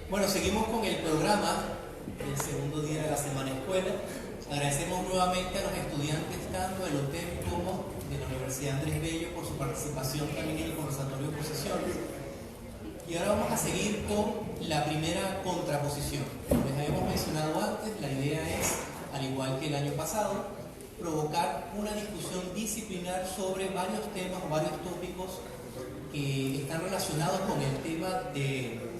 Bueno, seguimos con el programa del segundo día de la Semana Escuela. Agradecemos nuevamente a los estudiantes tanto del hotel como de la Universidad Andrés Bello por su participación también en el conversatorio de posiciones. Y ahora vamos a seguir con la primera contraposición. Como les habíamos mencionado antes, la idea es, al igual que el año pasado, provocar una discusión disciplinar sobre varios temas o varios tópicos que están relacionados con el tema de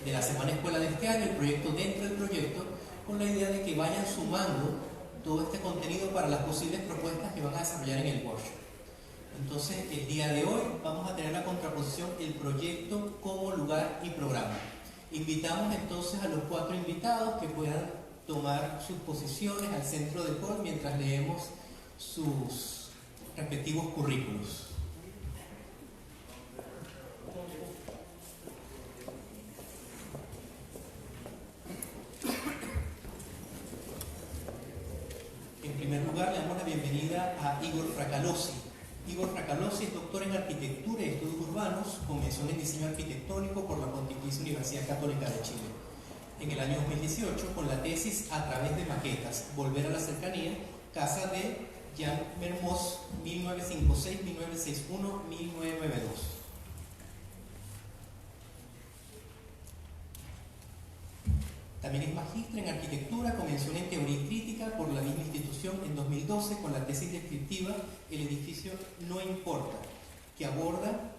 la Semana Escuela de este año, el proyecto dentro del proyecto, con la idea de que vayan sumando todo este contenido para las posibles propuestas que van a desarrollar en el workshop. Entonces, el día de hoy vamos a tener la contraposición el proyecto como lugar y programa. Invitamos entonces a los 4 invitados que puedan tomar sus posiciones al centro del hall mientras leemos sus respectivos currículos. En primer lugar, le damos la bienvenida a Igor Fracalosi. Igor Fracalosi es doctor en Arquitectura y Estudios Urbanos, con mención en Diseño Arquitectónico por la Pontificia Universidad Católica de Chile. En el año 2018, con la tesis A través de maquetas, Volver a la cercanía, Casa de Jean Mermoz, 1956, 1961, 1992. También es magíster en Arquitectura, con mención en Teoría y Crítica por la misma institución en 2012 con la tesis descriptiva El edificio no importa, que aborda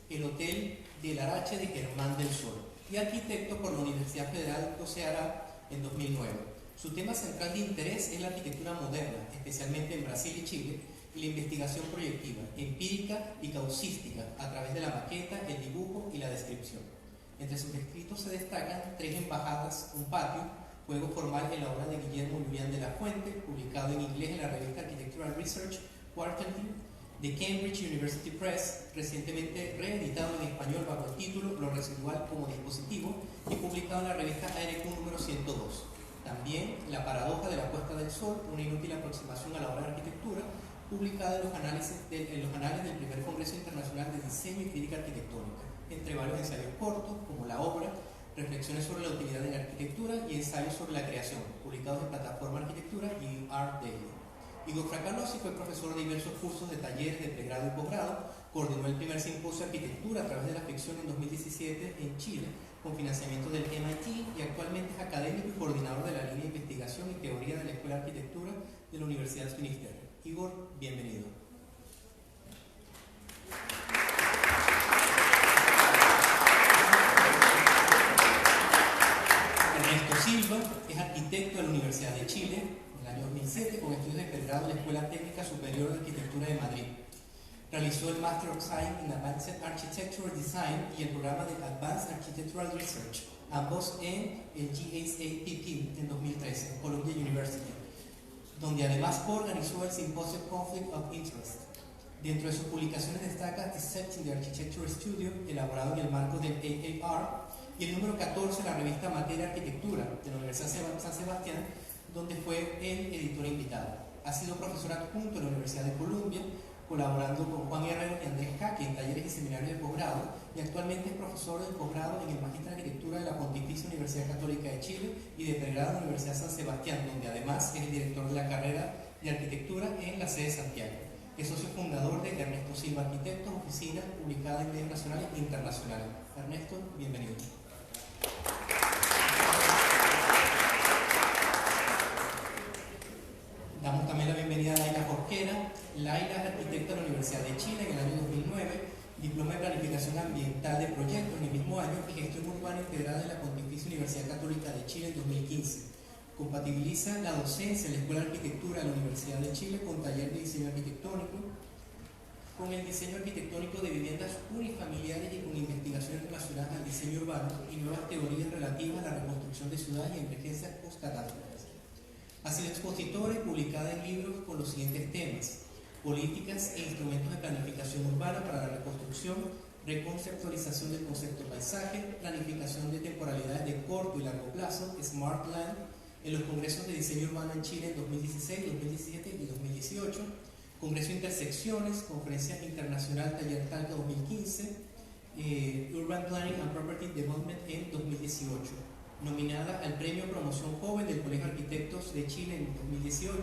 el Hotel del Arache de Germán del Sol, y arquitecto por la Universidad Federal do Ceará en 2009. Su tema central de interés es la arquitectura moderna, especialmente en Brasil y Chile, y la investigación proyectiva, empírica y causística a través de la maqueta, el dibujo y la descripción. Entre sus escritos se destacan 3 embajadas, un patio, juego formal en la obra de Guillermo Lubián de la Fuente, publicado en inglés en la revista Architectural Research Quarterly de Cambridge University Press, recientemente reeditado en español bajo el título Lo residual como dispositivo y publicado en la revista ARQ número 102. También La paradoja de la puesta del sol, una inútil aproximación a la obra de arquitectura, publicada en los anales del primer Congreso Internacional de Diseño y Crítica Arquitectónica, entre varios ensayos cortos, como La obra, Reflexiones sobre la utilidad en la arquitectura y Ensayos sobre la creación, publicados en Plataforma Arquitectura y Art Daily. Igor Fracalosi fue profesor de diversos cursos de talleres de pregrado y posgrado, coordinó el primer simposio de arquitectura a través de la ficción en 2017 en Chile, con financiamiento del MIT, y actualmente es académico y coordinador de la línea de investigación y teoría de la Escuela de Arquitectura de la Universidad de Finisterre. Igor, bienvenido. Ernesto Silva es arquitecto de la Universidad de Chile en el año 2007 con estudios de pregrado en la Escuela Técnica Superior de Arquitectura de Madrid. Realizó el Master of Science in Advanced Architectural Design y el programa de Advanced Architectural Research, ambos en el GSAPP en 2013, en Columbia University, donde además organizó el simposio Conflict of Interest. Dentro de sus publicaciones destaca Dissecting the Architecture Studio, elaborado en el marco del AAR, y el número 14 de la revista Materia Arquitectura de la Universidad San Sebastián, donde fue el editor invitado. Ha sido profesor adjunto en la Universidad de Columbia, colaborando con Juan Herrero y Andrés Jaque en talleres y seminarios de posgrado, y actualmente es profesor de posgrado en el Magíster en Arquitectura de la Pontificia Universidad Católica de Chile y de pregrado en la Universidad San Sebastián, donde además es el director de la carrera de Arquitectura en la sede de Santiago. Es socio fundador de Ernesto Silva Arquitectos, oficina publicada en medios nacionales e internacionales. Ernesto, bienvenido. Damos también la bienvenida a Laila Jorquera. Laila es arquitecta de la Universidad de Chile en el año 2009, diploma de Planificación Ambiental de Proyectos en el mismo año y Gestión Urbana Integrada de la Pontificia Universidad Católica de Chile en 2015. Compatibiliza la docencia en la Escuela de Arquitectura de la Universidad de Chile con taller de diseño arquitectónico, con el diseño arquitectónico de viviendas unifamiliares y con investigaciones relacionadas al diseño urbano y nuevas teorías relativas a la reconstrucción de ciudades y emergencias post-catástrofes. Ha sido expositora y publicada en libros con los siguientes temas: políticas e instrumentos de planificación urbana para la reconstrucción, reconceptualización del concepto paisaje, planificación de temporalidades de corto y largo plazo, Smart Land, en los congresos de diseño urbano en Chile en 2016, 2017 y 2018, Congreso Intersecciones, Conferencia Internacional Taller Talca 2015, Urban Planning and Property Development en 2019. 2018. Nominada al Premio Promoción Joven del Colegio de Arquitectos de Chile en 2018,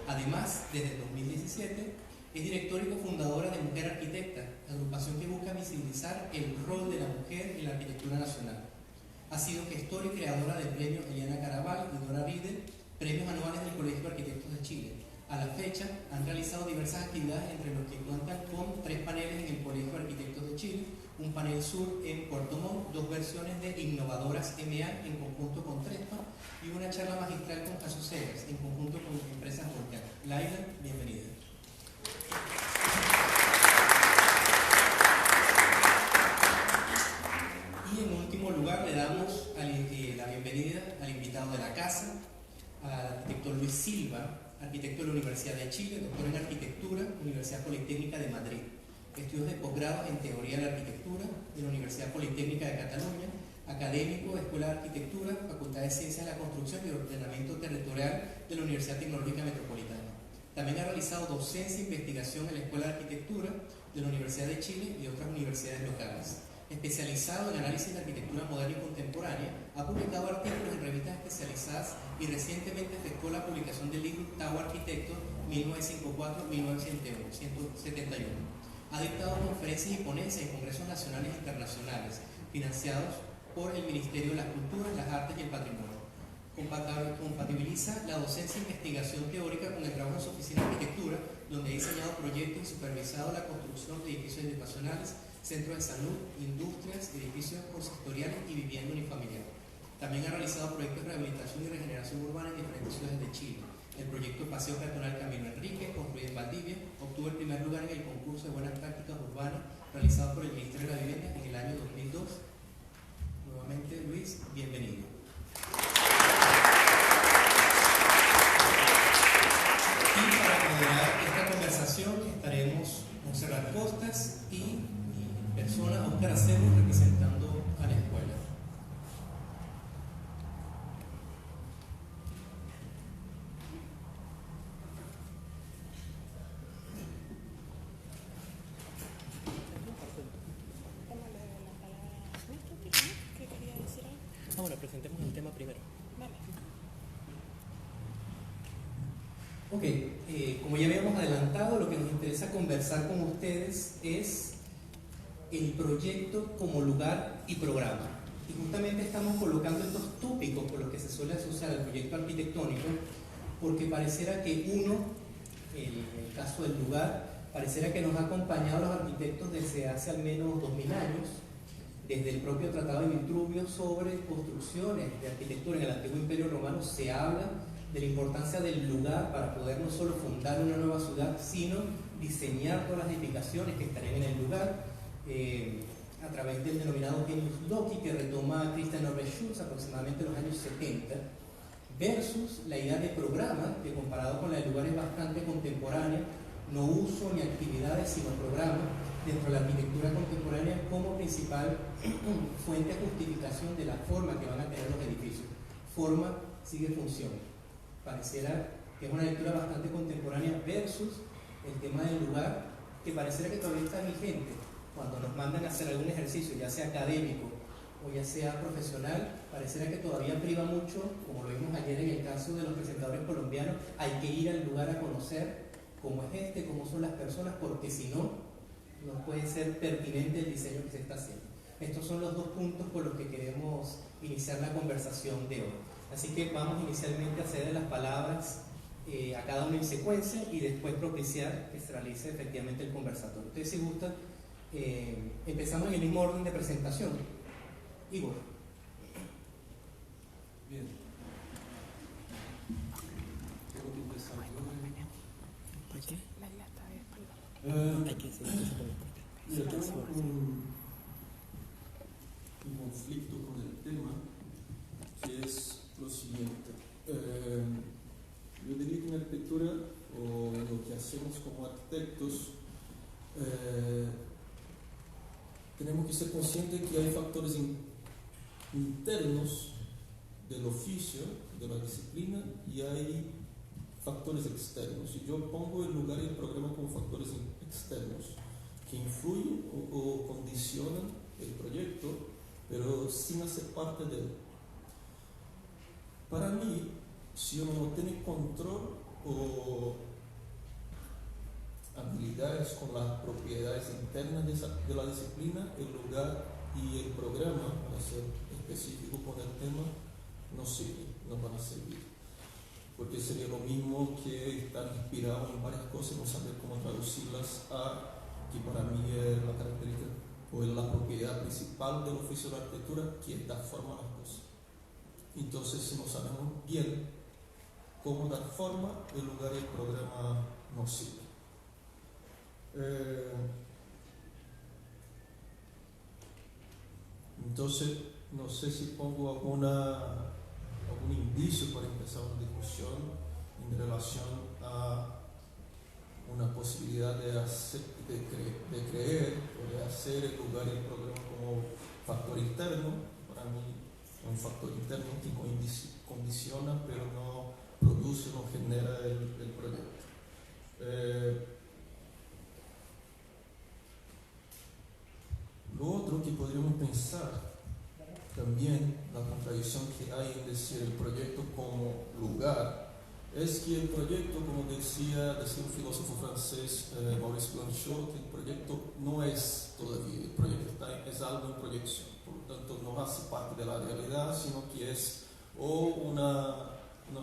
además, desde el 2017, es directora y cofundadora de Mujer Arquitecta, agrupación que busca visibilizar el rol de la mujer en la arquitectura nacional. Ha sido gestora y creadora del premio Eliana Caraval y Dora Riedel, premios anuales del Colegio de Arquitectos de Chile. A la fecha, han realizado diversas actividades, entre los que cuentan con 3 paneles en el Colegio de Arquitectos de Chile, un panel sur en Puerto Montt, 2 versiones de Innovadoras MA en conjunto con Trespa y una charla magistral con Jesús Cegas en conjunto con Empresas Volcán. Laila, bienvenida. Y en último lugar le damos la bienvenida al invitado de la casa, al arquitecto Luis Silva, arquitecto de la Universidad de Chile, doctor en Arquitectura, Universidad Politécnica de Madrid. Estudios de posgrado en Teoría de la Arquitectura de la Universidad Politécnica de Cataluña, académico de Escuela de Arquitectura, Facultad de Ciencias de la Construcción y Ordenamiento Territorial de la Universidad Tecnológica Metropolitana. También ha realizado docencia e investigación en la Escuela de Arquitectura de la Universidad de Chile y otras universidades locales. Especializado en análisis de arquitectura moderna y contemporánea, ha publicado artículos en revistas especializadas y recientemente efectuó la publicación del libro Tau Arquitecto 1954-1971. Ha dictado conferencias y ponencias en congresos nacionales e internacionales, financiados por el Ministerio de las Culturas, las Artes y el Patrimonio. Compatibiliza la docencia e investigación teórica con el trabajo en su oficina de arquitectura, donde ha diseñado proyectos y supervisado la construcción de edificios educacionales, centros de salud, industrias, edificios consistoriales y vivienda unifamiliar. También ha realizado proyectos de rehabilitación y regeneración urbana en diferentes ciudades de Chile. El proyecto Paseo Peatonal Camilo Enrique, construido en Valdivia, obtuvo el primer lugar en el concurso de buenas prácticas urbanas realizado por el Ministerio de la Vivienda en el año 2002. Nuevamente, Luis, bienvenido. Y para moderar esta conversación estaremos Montserrat Costas y mi persona, Óscar Acebo, representando a la escuela. Bueno, presentemos el tema primero. Ok, como ya habíamos adelantado, lo que nos interesa conversar con ustedes es el proyecto como lugar y programa. Y justamente estamos colocando estos tópicos por los que se suele asociar al proyecto arquitectónico, porque pareciera que uno, en el caso del lugar, pareciera que nos ha acompañado a los arquitectos desde hace al menos 2000 años, desde el propio Tratado de Vitruvio sobre construcciones de arquitectura en el antiguo Imperio Romano. Se habla de la importancia del lugar para poder no solo fundar una nueva ciudad, sino diseñar todas las edificaciones que estarían en el lugar, a través del denominado Genius Loci, que retoma Christian Norbert Schulz aproximadamente en los años 70, versus la idea de programa, que comparado con la de lugar es bastante contemporánea, no uso ni actividades, sino programa, dentro de la arquitectura contemporánea como principal fuente de justificación de la forma que van a tener los edificios. Forma sigue función. Pareciera que es una lectura bastante contemporánea versus el tema del lugar, que pareciera que todavía está vigente. Cuando nos mandan a hacer algún ejercicio, ya sea académico o ya sea profesional, pareciera que todavía priva mucho, como lo vimos ayer en el caso de los presentadores colombianos. Hay que ir al lugar a conocer cómo es cómo son las personas, porque si no, no puede ser pertinente el diseño que se está haciendo. Estos son los 2 puntos por los que queremos iniciar la conversación de hoy. Así que vamos inicialmente a ceder las palabras a cada uno en secuencia y después propiciar que se realice efectivamente el conversatorio. Entonces, si gustan, empezamos en el mismo orden de presentación. Igor. Bien. Tengo que empezar yo. ¿Por qué? Hay que seguir. Yo tengo un conflicto con el tema, que es lo siguiente. Yo diría que en arquitectura, o lo que hacemos como arquitectos, tenemos que ser conscientes que hay factores internos del oficio, de la disciplina, y hay factores externos. Y yo pongo el lugar y el programa como factores externos que influyen o condicionan el proyecto, pero sin hacer parte de él. Para mí, si uno no tiene control o habilidades con las propiedades internas de la disciplina, el lugar y el programa, para ser específico con el tema, no sirven, no van a servir. Porque sería lo mismo que estar inspirado en varias cosas y no saber cómo traducirlas a, que para mí es la característica o es la propiedad principal del oficio de la arquitectura, que da forma a las cosas. Entonces, si no sabemos bien cómo dar forma, el lugar y el programa no sirven. Entonces, no sé si pongo algún indicio para empezar una discusión en relación a una posibilidad de creer o de hacer el lugar y el programa como factor interno. Para mí es un factor interno que condiciona pero no produce, no genera el proyecto. Lo otro que podríamos pensar también, la contradicción que hay en decir el proyecto como lugar, es que el proyecto, como decía un filósofo francés, Maurice Blanchot, que el proyecto no es todavía, el proyecto es algo en proyección, por lo tanto no hace parte de la realidad, sino que es o una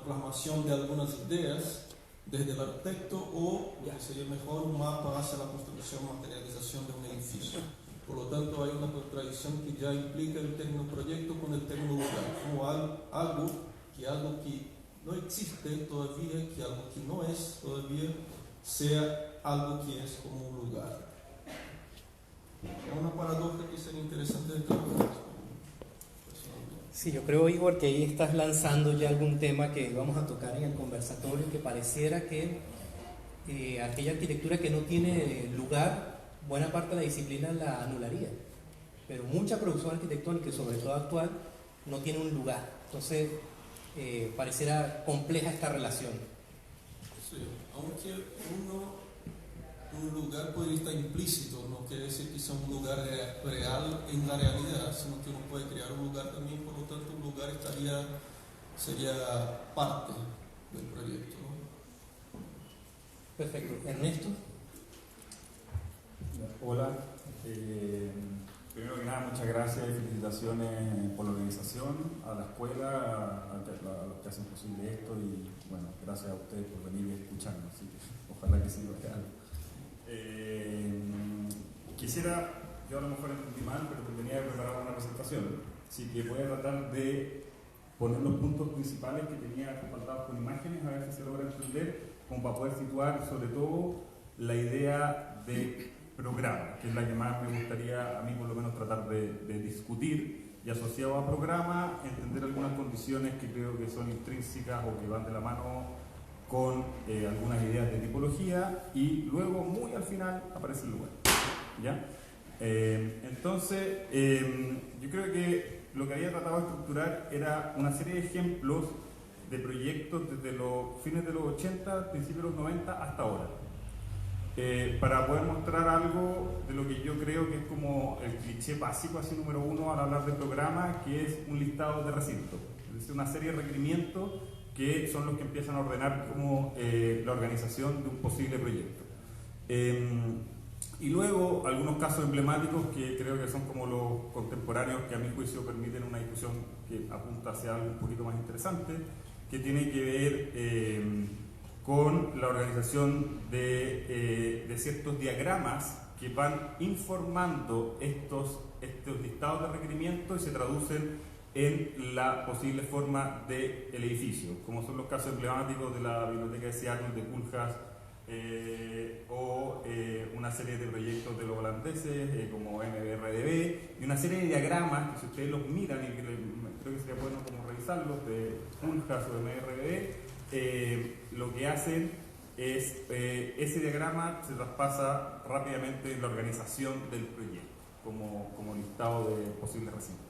plasmación de algunas ideas desde el arquitecto o, lo que sería mejor, un mapa hacia la construcción, materialización de un edificio. Por lo tanto, hay una contradicción que ya implica el término proyecto con el término lugar, como algo que no existe todavía, que algo que no es todavía, sea algo que es como un lugar. Es una paradoja que sería interesante de trabajar. Sí, yo creo, Igor, que ahí estás lanzando ya algún tema que vamos a tocar en el conversatorio, que pareciera que aquella arquitectura que no tiene lugar, buena parte de la disciplina la anularía, pero mucha producción arquitectónica y sobre todo actual no tiene un lugar. Entonces pareciera compleja esta relación. Sí, aunque un lugar puede estar implícito, no quiere decir que sea un lugar real en la realidad, sino que uno puede crear un lugar también, por lo tanto un lugar sería parte del proyecto, ¿no? Perfecto. Ernesto. Hola, primero que nada muchas gracias y felicitaciones por la organización, a la escuela, a los que hacen posible esto y bueno, gracias a ustedes por venir y escucharnos, así que ojalá que sirva de algo. Quisiera, yo a lo mejor entendí mal, pero tenía preparado una presentación, así que voy a tratar de poner los puntos principales que tenía respaldados con imágenes, a ver si se logra entender, como para poder situar sobre todo la idea de programa, que es la que más me gustaría a mí por lo menos tratar de discutir, y asociado a programa entender algunas condiciones que creo que son intrínsecas o que van de la mano con algunas ideas de tipología, y luego muy al final aparece el lugar, ¿ya? Entonces yo creo que lo que había tratado de estructurar era una serie de ejemplos de proyectos desde los fines de los 80, principios de los 90 hasta ahora. Para poder mostrar algo de lo que yo creo que es como el cliché básico, así número uno al hablar de programa, que es un listado de recintos, es decir, una serie de requerimientos que son los que empiezan a ordenar como la organización de un posible proyecto. Y luego algunos casos emblemáticos que creo que son como los contemporáneos, que a mi juicio permiten una discusión que apunta hacia algo un poquito más interesante, que tiene que ver con la organización de ciertos diagramas que van informando estos listados de requerimientos y se traducen en la posible forma del edificio, como son los casos emblemáticos de la Biblioteca de Seattle de Koolhaas o una serie de proyectos de los holandeses como MBRDB, y una serie de diagramas que si ustedes los miran, y creo que sería bueno como revisarlos, de Koolhaas o de MBRDB, lo que hacen es ese diagrama se traspasa rápidamente en la organización del proyecto como listado de posibles recintos.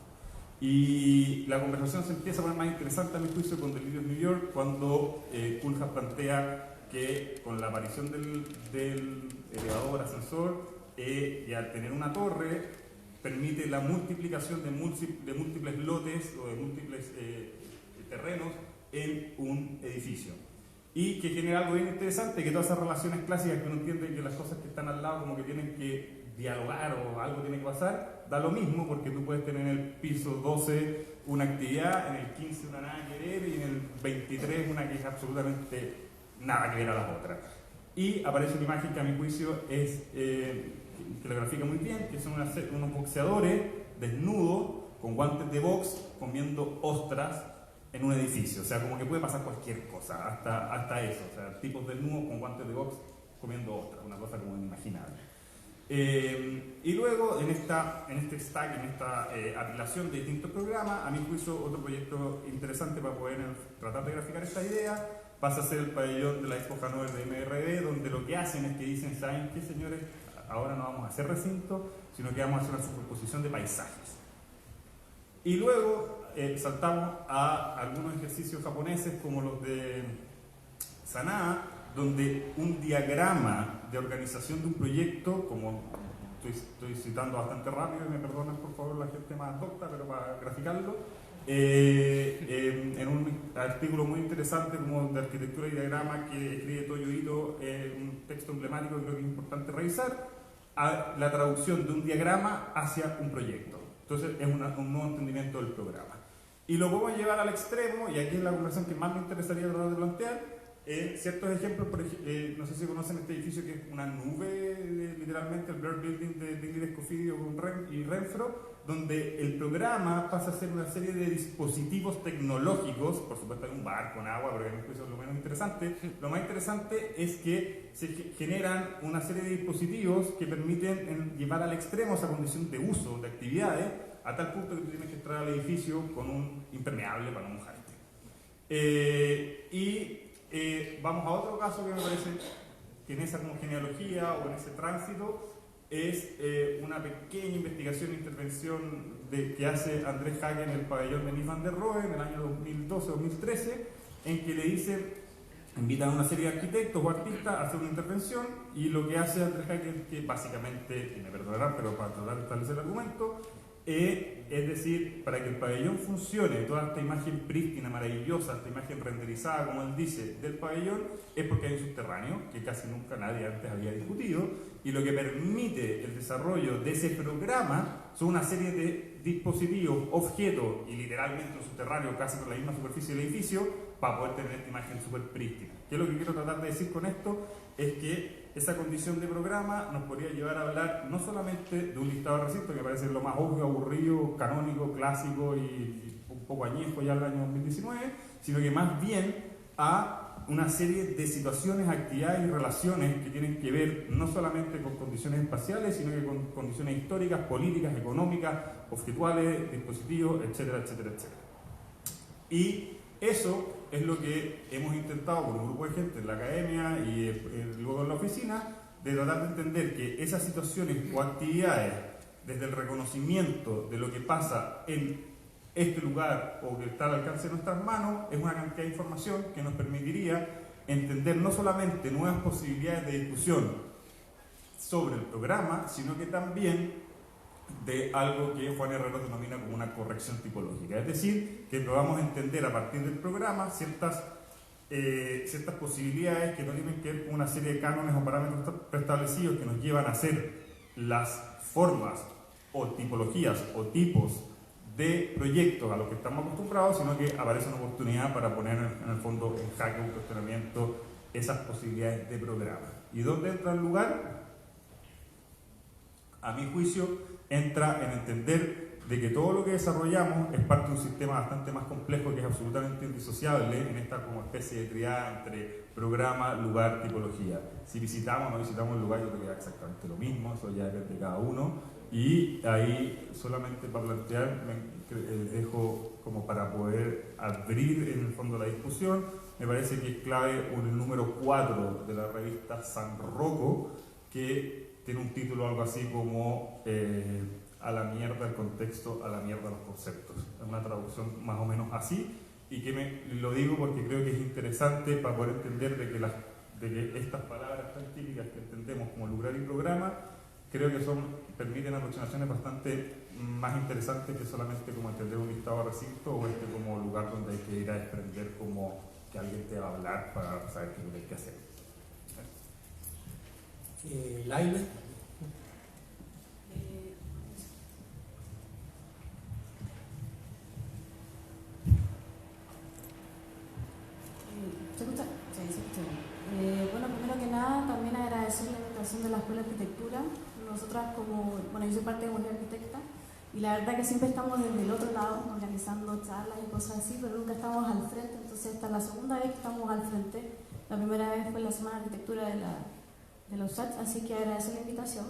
Y la conversación se empieza a poner más interesante a mi juicio con Delirios New York, cuando Koolhaas plantea que con la aparición del elevador, ascensor, y al tener una torre, permite la multiplicación de múltiples lotes o de múltiples terrenos en un edificio. Y que genera algo bien interesante, que todas esas relaciones clásicas que uno entiende que las cosas que están al lado como que tienen que dialogar o algo tiene que pasar, da lo mismo porque tú puedes tener en el piso 12 una actividad, en el 15 una nada que ver y en el 23 una que es absolutamente nada que ver a las otras. Y aparece una imagen que a mi juicio es, que lo grafica muy bien, que son unos boxeadores desnudos con guantes de box comiendo ostras en un edificio. O sea, como que puede pasar cualquier cosa, hasta eso. O sea, tipos desnudos con guantes de box comiendo ostras, una cosa como inimaginable. Y luego en este stack, en esta apilación de distintos programas, a mi juicio otro proyecto interesante para poder tratar de graficar esta idea pasa a ser el pabellón de la Expo Hannover de MRB, donde lo que hacen es que dicen, ¿saben qué, señores? Ahora no vamos a hacer recinto, sino que vamos a hacer una superposición de paisajes. Y luego saltamos a algunos ejercicios japoneses como los de Sanaa, donde un diagrama de organización de un proyecto, como estoy citando bastante rápido y me perdonan por favor la gente más docta, pero para graficarlo, en un artículo muy interesante como de arquitectura y diagrama que escribe Toyo Ito, un texto emblemático que creo que es importante revisar, a la traducción de un diagrama hacia un proyecto. Entonces es un nuevo entendimiento del programa. Y lo podemos llevar al extremo, y aquí es la conversación que más me interesaría tratar de plantear, ciertos ejemplos, no sé si conocen este edificio que es una nube, literalmente el Blair Building de Ingrid Escofidio y Renfro, donde el programa pasa a ser una serie de dispositivos tecnológicos, por supuesto hay un bar con agua, pero eso es lo menos interesante. Lo más interesante es que se generan una serie de dispositivos que permiten llevar al extremo esa condición de uso de actividades, a tal punto que tú tienes que entrar al edificio con un impermeable para no mojarte. Vamos a otro caso que me parece que en esa como genealogía o en ese tránsito es una pequeña investigación e intervención que hace Andrés Hagen en el pabellón de Mies van der Rohe en el año 2012-2013, en que le dice, invitan a una serie de arquitectos o artistas a hacer una intervención, y lo que hace Andrés Hagen, que básicamente, y me perdonarán, pero para tratar de establecer el argumento, es decir, para que el pabellón funcione, toda esta imagen prístina, maravillosa, esta imagen renderizada, como él dice, del pabellón, es porque hay un subterráneo que casi nunca nadie antes había discutido, y lo que permite el desarrollo de ese programa son una serie de dispositivos, objetos, y literalmente un subterráneo casi con la misma superficie del edificio, para poder tener esta imagen súper prístina. ¿Qué es lo que quiero tratar de decir con esto? Es que esa condición de programa nos podría llevar a hablar no solamente de un listado de recintos, que parece lo más obvio, aburrido, canónico, clásico y un poco añejo ya el año 2019, sino que más bien a una serie de situaciones, actividades y relaciones que tienen que ver no solamente con condiciones espaciales, sino que con condiciones históricas, políticas, económicas, objetuales, dispositivos, etcétera, etcétera, etcétera. Y eso es lo que hemos intentado con un grupo de gente en la academia y luego en la oficina, de tratar de entender que esas situaciones o actividades, desde el reconocimiento de lo que pasa en este lugar o que está al alcance de nuestras manos, es una cantidad de información que nos permitiría entender no solamente nuevas posibilidades de discusión sobre el programa, sino que también de algo que Juan Herrero denomina como una corrección tipológica. Es decir, que podamos entender a partir del programa ciertas posibilidades que no tienen que ver con una serie de cánones o parámetros preestablecidos que nos llevan a hacer las formas o tipologías o tipos de proyectos a los que estamos acostumbrados, sino que aparece una oportunidad para poner en el fondo en jaque, un cuestionamiento, esas posibilidades de programa. ¿Y dónde entra el lugar? A mi juicio, entra en entender de que todo lo que desarrollamos es parte de un sistema bastante más complejo que es absolutamente indisociable en esta como especie de triada entre programa, lugar, tipología. Si visitamos o no visitamos el lugar, yo creo que es exactamente lo mismo, eso ya depende de cada uno. Y ahí, solamente para plantear, dejo como para poder abrir en el fondo la discusión, me parece que es clave el número 4 de la revista San Rocco, que tiene un título algo así como a la mierda el contexto, a la mierda los conceptos. Es una traducción más o menos así, y que lo digo porque creo que es interesante para poder entender de que estas palabras tan típicas que entendemos como lugar y programa creo que permiten aproximaciones bastante más interesantes que solamente como entender un listado de recinto o como lugar donde hay que ir a desprender como que alguien te va a hablar para saber qué es lo que hay que hacer. Laila. ¿Se escucha? Sí, se escucha bien. Bueno, primero que nada, también agradecer la invitación de la Escuela de Arquitectura. Nosotras bueno, yo soy parte de Mujer Arquitecta y la verdad que siempre estamos desde el otro lado organizando charlas y cosas así, pero nunca estamos al frente, entonces esta es la segunda vez que estamos al frente. La primera vez fue la Semana de Arquitectura de los USACH, así que agradecer la invitación.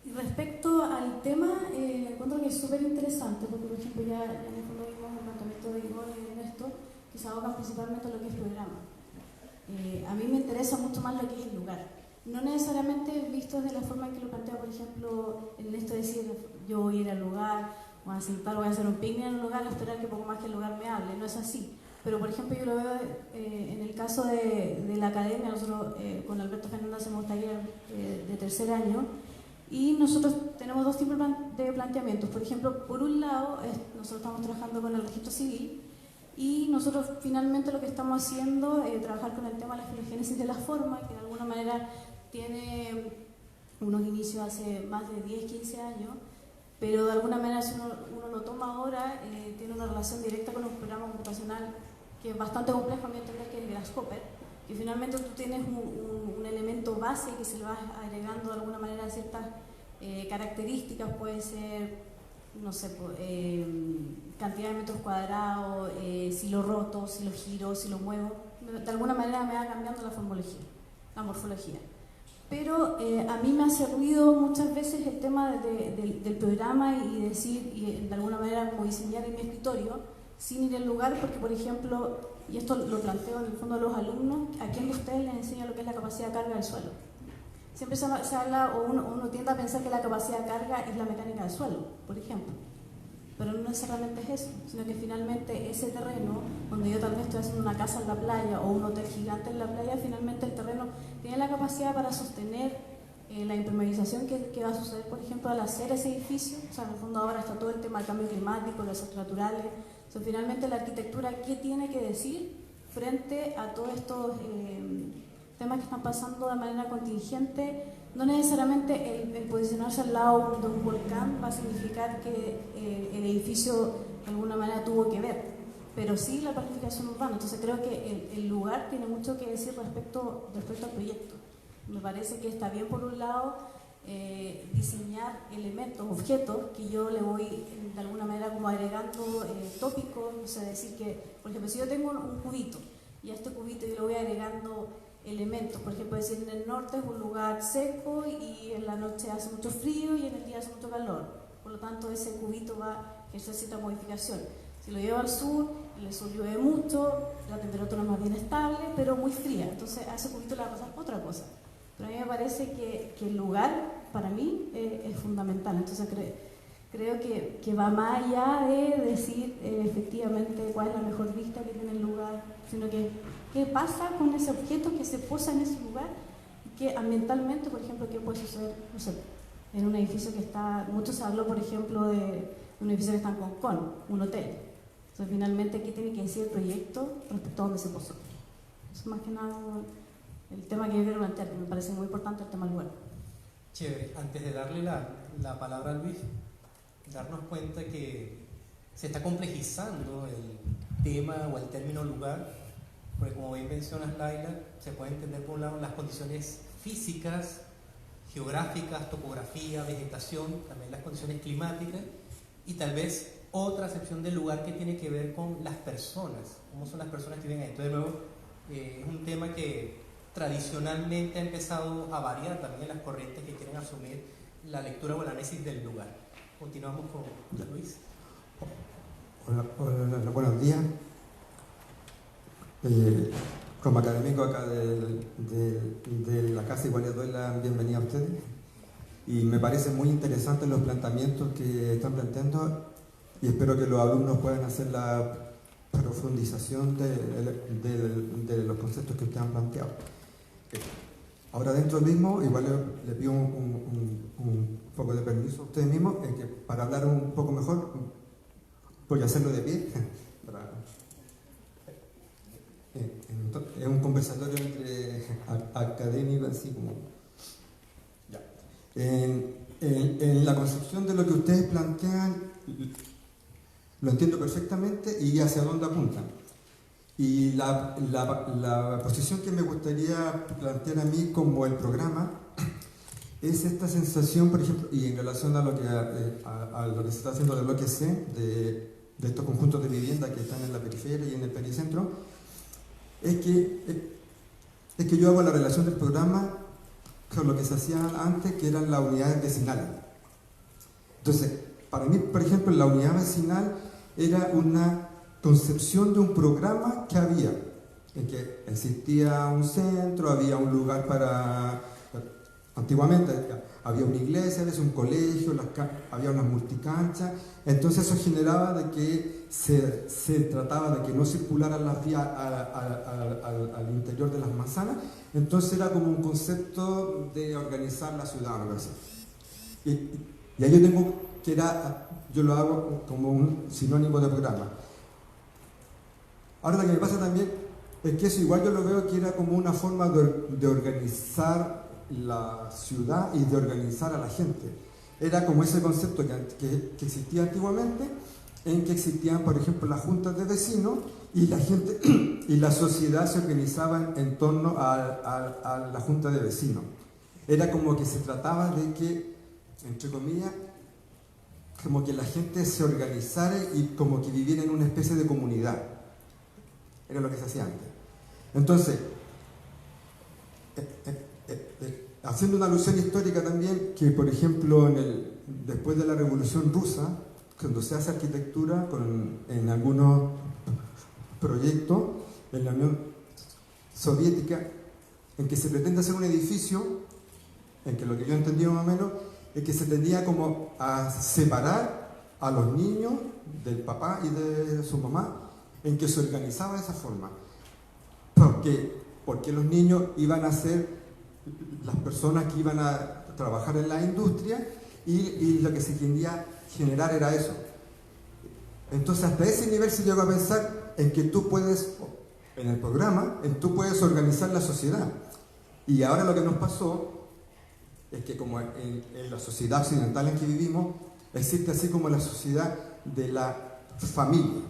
Y respecto al tema, encuentro que es súper interesante, porque por ejemplo ya en el fondo vimos el planteamiento de Ivonne y de Néstor, que se abocan principalmente a lo que es programa. A mí me interesa mucho más lo que es el lugar. No necesariamente visto de la forma en que lo plantea, por ejemplo, en esto de decir, yo voy a ir al lugar, voy a sentar, voy a hacer un picnic en un lugar, a esperar que poco más que el lugar me hable. No es así. Pero, por ejemplo, yo lo veo en el caso de la academia. Nosotros con Alberto Fernández hacemos taller de tercer año y nosotros tenemos dos tipos de planteamientos. Por ejemplo, por un lado, nosotros estamos trabajando con el registro civil y nosotros finalmente lo que estamos haciendo es trabajar con el tema de la filogénesis de la forma, que de alguna manera tiene unos inicios hace más de 10, 15 años, pero de alguna manera si uno lo toma ahora, tiene una relación directa con un programa computacional que es bastante complejo a mi entender, que es el Grasshopper, que finalmente tú tienes un elemento base que se le va agregando de alguna manera ciertas características, puede ser, no sé, cantidad de metros cuadrados, si lo roto, si lo giro, si lo muevo, de alguna manera me va cambiando la morfología. Pero a mí me ha servido muchas veces el tema del programa y decir, y de alguna manera como diseñar en mi escritorio, sin ir al lugar, porque por ejemplo, y esto lo planteo en el fondo a los alumnos, ¿a quién de ustedes les enseña lo que es la capacidad de carga del suelo? Siempre se habla, o uno tiende a pensar que la capacidad de carga es la mecánica del suelo, por ejemplo. Pero no necesariamente es eso, sino que finalmente ese terreno, donde yo tal vez estoy haciendo una casa en la playa o un hotel gigante en la playa, finalmente el terreno tiene la capacidad para sostener la impermeabilización que va a suceder, por ejemplo, al hacer ese edificio. O sea, en el fondo ahora está todo el tema del cambio climático, los desastres naturales. O sea, finalmente la arquitectura, ¿qué tiene que decir frente a todos estos temas que están pasando de manera contingente? No necesariamente el posicionarse al lado de un volcán va a significar que el edificio de alguna manera tuvo que ver, pero sí la planificación urbana. Entonces creo que el lugar tiene mucho que decir respecto al proyecto. Me parece que está bien por un lado diseñar elementos, objetos, que yo le voy de alguna manera como agregando tópicos, o sea, decir que, por ejemplo, si yo tengo un cubito y a este cubito yo le voy agregando elementos, por ejemplo, decir en el norte es un lugar seco y en la noche hace mucho frío y en el día hace mucho calor, por lo tanto ese cubito va a ejercer cierta modificación. Si lo llevo al sur, en el sur llueve mucho, la temperatura es más bien estable, pero muy fría, entonces a ese cubito le va a pasar otra cosa. Pero a mí me parece que el lugar, para mí, es fundamental. Entonces creo que va más allá de decir efectivamente cuál es la mejor vista que tiene el lugar, sino que qué pasa con ese objeto que se posa en ese lugar y que ambientalmente, por ejemplo, qué puede suceder, no sé, en un edificio que está, mucho se habló, por ejemplo, de un edificio que está en Concón, un hotel. Entonces, finalmente, ¿qué tiene que decir el proyecto respecto a dónde se posó? Eso es más que nada el tema que yo quiero plantear, que me parece muy importante, el tema del lugar. Chévere, antes de darle la palabra a Luis, darnos cuenta que se está complejizando el tema o el término lugar, porque como bien mencionas, Laila, se puede entender por un lado las condiciones físicas, geográficas, topografía, vegetación, también las condiciones climáticas, y tal vez otra acepción del lugar que tiene que ver con las personas, cómo son las personas que viven ahí. Entonces, de nuevo, es un tema que tradicionalmente ha empezado a variar también en las corrientes que quieren asumir la lectura o el análisis del lugar. Continuamos con Luis. Hola, buenos días. Como académico acá de la casa, igual les doy la bienvenida a ustedes. Y me parecen muy interesantes los planteamientos que están planteando y espero que los alumnos puedan hacer la profundización de los conceptos que ustedes han planteado. Ahora dentro mismo, igual le pido un poco de permiso a ustedes mismos, que para hablar un poco mejor, voy a hacerlo de pie. Es un conversatorio entre académicos, así como... Ya. En la concepción de lo que ustedes plantean, lo entiendo perfectamente y hacia dónde apuntan. Y la posición que me gustaría plantear a mí como el programa es esta sensación, por ejemplo, y en relación a lo que se está haciendo del bloque C, de estos conjuntos de vivienda que están en la periferia y en el pericentro, es que yo hago la relación del programa con lo que se hacía antes, que eran las unidades vecinales. Entonces, para mí, por ejemplo, la unidad vecinal era una concepción de un programa que había, en que existía un centro, había un lugar para... Antiguamente había una iglesia, un colegio, había unas multicanchas, entonces eso generaba de que se trataba de que no circularan las vías al interior de las manzanas, entonces era como un concepto de organizar la ciudad, ¿no? Y ahí yo tengo que yo lo hago como un sinónimo de programa. Ahora lo que me pasa también es que eso igual yo lo veo que era como una forma de organizar la ciudad y de organizar a la gente. Era como ese concepto que existía antiguamente, en que existían, por ejemplo, las juntas de vecinos y la gente y la sociedad se organizaban en torno a la junta de vecinos. Era como que se trataba de que, entre comillas, como que la gente se organizara y como que viviera en una especie de comunidad. Era lo que se hacía antes. Entonces, haciendo una alusión histórica también, que por ejemplo después de la Revolución Rusa, cuando se hace arquitectura en algunos proyectos en la Unión Soviética, en que se pretende hacer un edificio, en que lo que yo entendí más o menos, es que se tendía como a separar a los niños del papá y de su mamá, en que se organizaba de esa forma. Porque los niños iban a ser las personas que iban a trabajar en la industria y lo que se quería generar era eso. Entonces hasta ese nivel se llegó a pensar en que tú puedes, en el programa, tú puedes organizar la sociedad. Y ahora lo que nos pasó es que como en la sociedad occidental en que vivimos, existe así como la sociedad de la familia.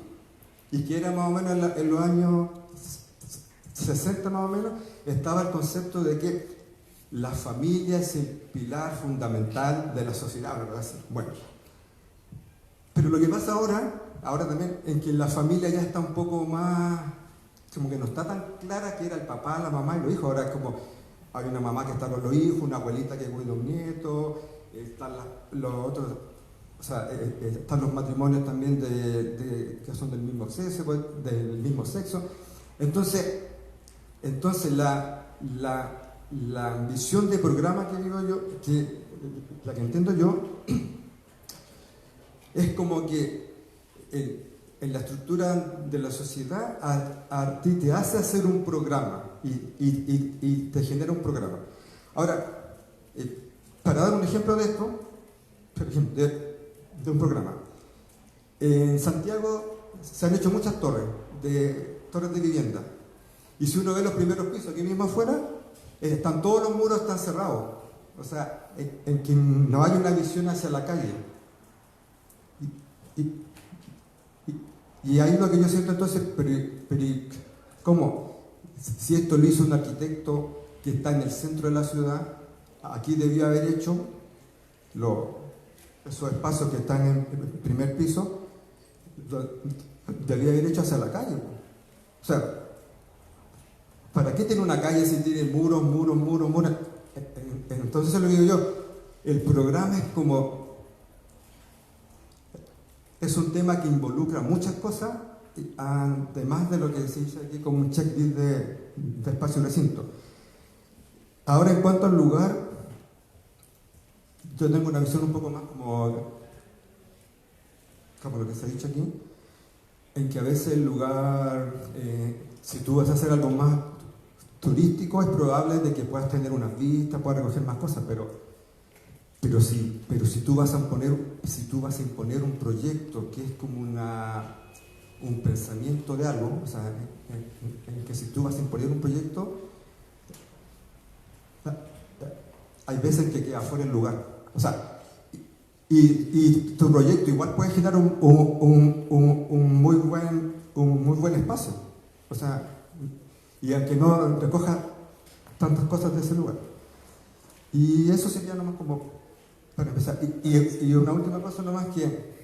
Y que era más o menos en los años 60 más o menos, estaba el concepto de que la familia es el pilar fundamental de la sociedad, ¿verdad? Bueno, pero lo que pasa ahora también, es que la familia ya está un poco más, como que no está tan clara que era el papá, la mamá y los hijos. Ahora es como, hay una mamá que está con los hijos, una abuelita que cuida a un nieto, están los otros, o sea, están los matrimonios también que son del mismo sexo, Entonces la ambición de programa que digo yo, la que entiendo yo, es como que en la estructura de la sociedad a ti te hace hacer un programa y te genera un programa. Ahora, para dar un ejemplo de esto, por ejemplo, de un programa, en Santiago se han hecho muchas torres de vivienda. Y si uno ve los primeros pisos aquí mismo afuera, todos los muros están cerrados. O sea, en que no hay una visión hacia la calle. Y ahí lo que yo siento entonces, pero ¿cómo? Si esto lo hizo un arquitecto que está en el centro de la ciudad, aquí debió haber hecho esos espacios que están en el primer piso, debió haber hecho hacia la calle. O sea, ¿para qué tiene una calle si tiene muros? Entonces eso lo digo yo. El programa es un tema que involucra muchas cosas, además de lo que se dice aquí como un checklist de espacio y recinto. Ahora, en cuanto al lugar, yo tengo una visión un poco más como lo que se ha dicho aquí, en que a veces el lugar, si tú vas a hacer algo más turístico es probable de que puedas tener unas vistas, puedas recoger más cosas, pero si tú vas a imponer un proyecto que es como un pensamiento de algo, o sea, en que si tú vas a imponer un proyecto, hay veces que queda fuera el lugar. O sea, y tu proyecto igual puede generar un muy buen espacio. O sea, y aunque no recoja tantas cosas de ese lugar. Y eso sería nomás como para empezar. Y una última cosa nomás que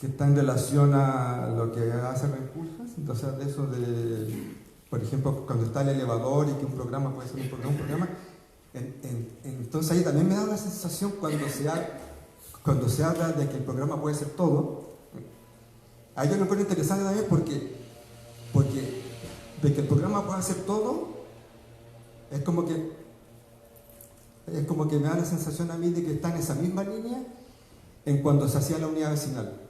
está en relación a lo que hace Rencurjas. Entonces, de eso de, por ejemplo, cuando está el elevador y que un programa puede ser un programa, entonces ahí también me da la sensación cuando se habla de que el programa puede ser todo. Ahí yo lo encuentro interesante también porque de que el programa pueda ser todo es como que me da la sensación a mí de que está en esa misma línea en cuando se hacía la unidad vecinal,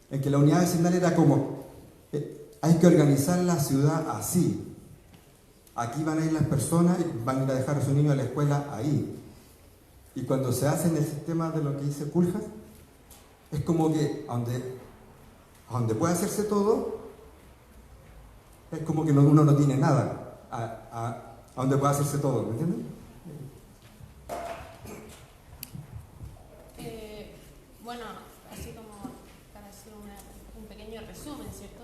en que la unidad vecinal era como hay que organizar la ciudad así. Aquí van a ir las personas y van a ir a dejar a su niño a la escuela ahí. Y cuando se hace en el sistema de lo que dice Culjas, es como que a donde puede hacerse todo, es como que uno no tiene nada a donde puede hacerse todo, ¿me entiendes? Bueno, así como para hacer un pequeño resumen, ¿cierto?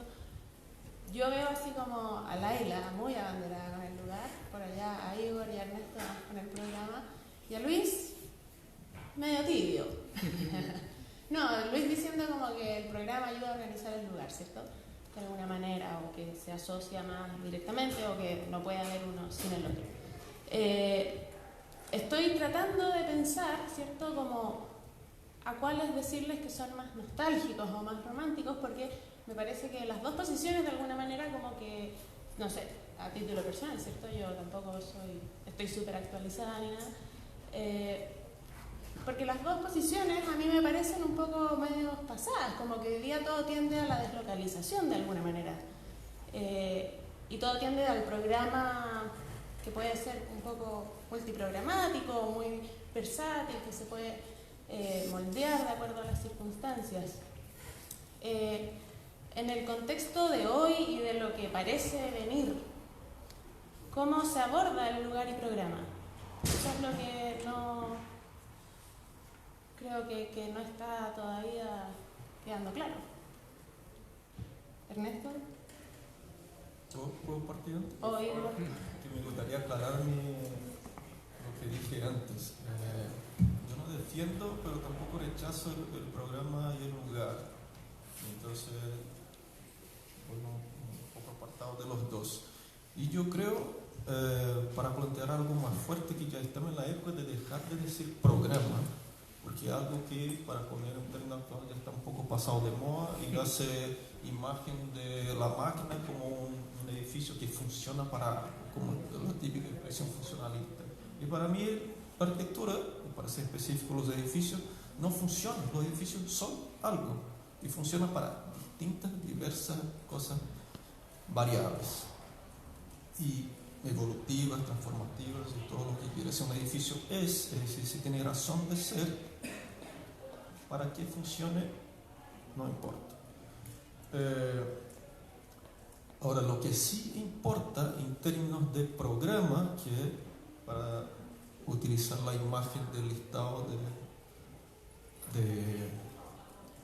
Yo veo así como a Laila muy abanderada con el lugar, por allá a Igor y a Ernesto con el programa, y a Luis medio tibio. No, Luis diciendo como que el programa ayuda a organizar el lugar, ¿cierto? De alguna manera, o que se asocia más directamente, o que no puede haber uno sin el otro. Estoy tratando de pensar, ¿cierto?, como a cuáles decirles que son más nostálgicos o más románticos, porque me parece que las dos posiciones de alguna manera como que, no sé, a título personal, ¿cierto? Yo tampoco estoy súper actualizada ni nada, porque las dos posiciones a mí me parecen un poco medio pasadas, como que hoy día todo tiende a la deslocalización de alguna manera, y todo tiende al programa que puede ser un poco multiprogramático, muy versátil, que se puede moldear de acuerdo a las circunstancias. En el contexto de hoy y de lo que parece venir, ¿cómo se aborda el lugar y programa? Eso es lo que creo que no está todavía quedando claro. ¿Ernesto? ¿Puedo partir antes? ¿O Igor? Que me gustaría aclarar lo que dije antes. Yo no defiendo, pero tampoco rechazo el programa y el lugar. Entonces, bueno, un poco apartado de los dos. Y yo creo, para plantear algo más fuerte, que ya estamos en la época de dejar de decir programa, porque algo que, para poner en términos actuales, ya está un poco pasado de moda y hace imagen de la máquina como un edificio que funciona como la típica expresión funcionalista. Y para mí, la arquitectura, para ser específico, los edificios no funcionan. Los edificios son algo y funcionan para distintas, diversas cosas variables y evolutivas, transformativas y todo lo que quiere ser un edificio es decir, si tiene razón de ser, para que funcione no importa. Ahora, lo que sí importa en términos de programa, que para utilizar la imagen del listado de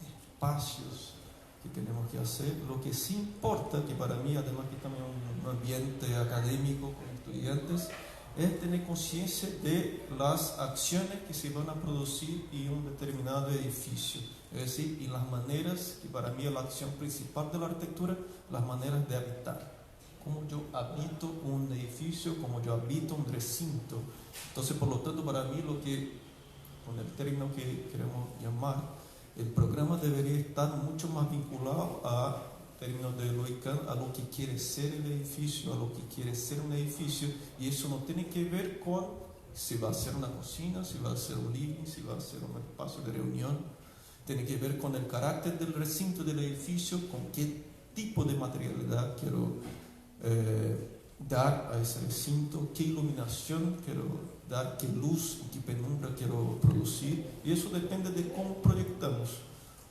espacios que tenemos que hacer, lo que sí importa, que para mí, además que también un ambiente académico con estudiantes, es tener conciencia de las acciones que se van a producir en un determinado edificio, es decir, y las maneras, que para mí es la acción principal de la arquitectura, las maneras de habitar. Cómo yo habito un edificio, cómo yo habito un recinto. Entonces, por lo tanto, para mí lo que, con el término que queremos llamar, el programa debería estar mucho más vinculado a términos de Loïc Kahn, a lo que quiere ser el edificio, a lo que quiere ser un edificio, y eso no tiene que ver con si va a ser una cocina, si va a ser un living, si va a ser un espacio de reunión. Tiene que ver con el carácter del recinto del edificio, con qué tipo de materialidad quiero dar a ese recinto, qué iluminación quiero dar, qué luz y qué penumbra quiero producir, y eso depende de cómo proyectamos.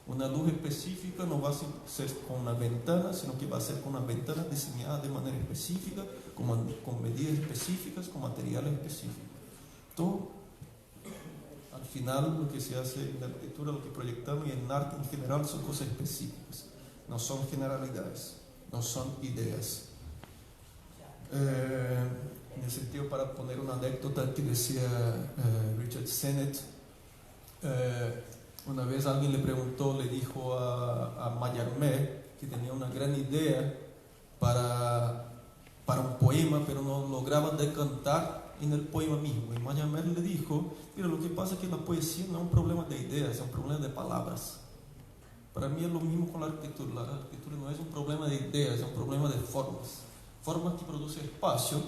Una luz específica no va a ser con una ventana, sino que va a ser con una ventana diseñada de manera específica, con medidas específicas, con materiales específicos. Todo, al final, lo que se hace en la arquitectura, lo que proyectamos y en arte en general son cosas específicas, no son generalidades, no son ideas. En el sentido, para poner una anécdota que decía Richard Sennett, una vez alguien le preguntó, le dijo a Mallarmé que tenía una gran idea para un poema, pero no lograba decantar en el poema mismo. Y Mallarmé le dijo: mira, lo que pasa es que la poesía no es un problema de ideas, es un problema de palabras. Para mí es lo mismo con la arquitectura. La arquitectura no es un problema de ideas, es un problema de formas. Formas que producen espacio.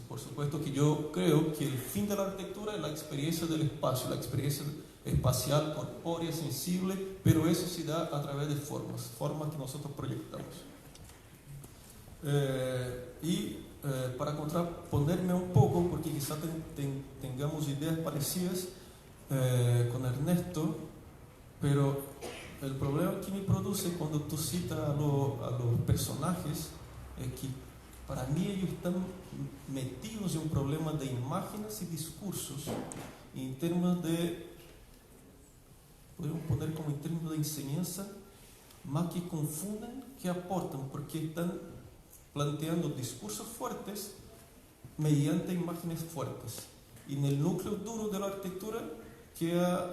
Por supuesto que yo creo que el fin de la arquitectura es la experiencia del espacio, la experiencia espacial, corpórea, sensible, pero eso se da a través de formas que nosotros proyectamos. Para contraponerme un poco, porque quizás tengamos ideas parecidas con Ernesto, pero el problema que me produce cuando tú citas a los personajes es que para mí ellos están metidos en un problema de imágenes y discursos en términos de, podemos poner como en términos de enseñanza, más que confunden que aportan, porque están planteando discursos fuertes mediante imágenes fuertes. Y en el núcleo duro de la arquitectura queda,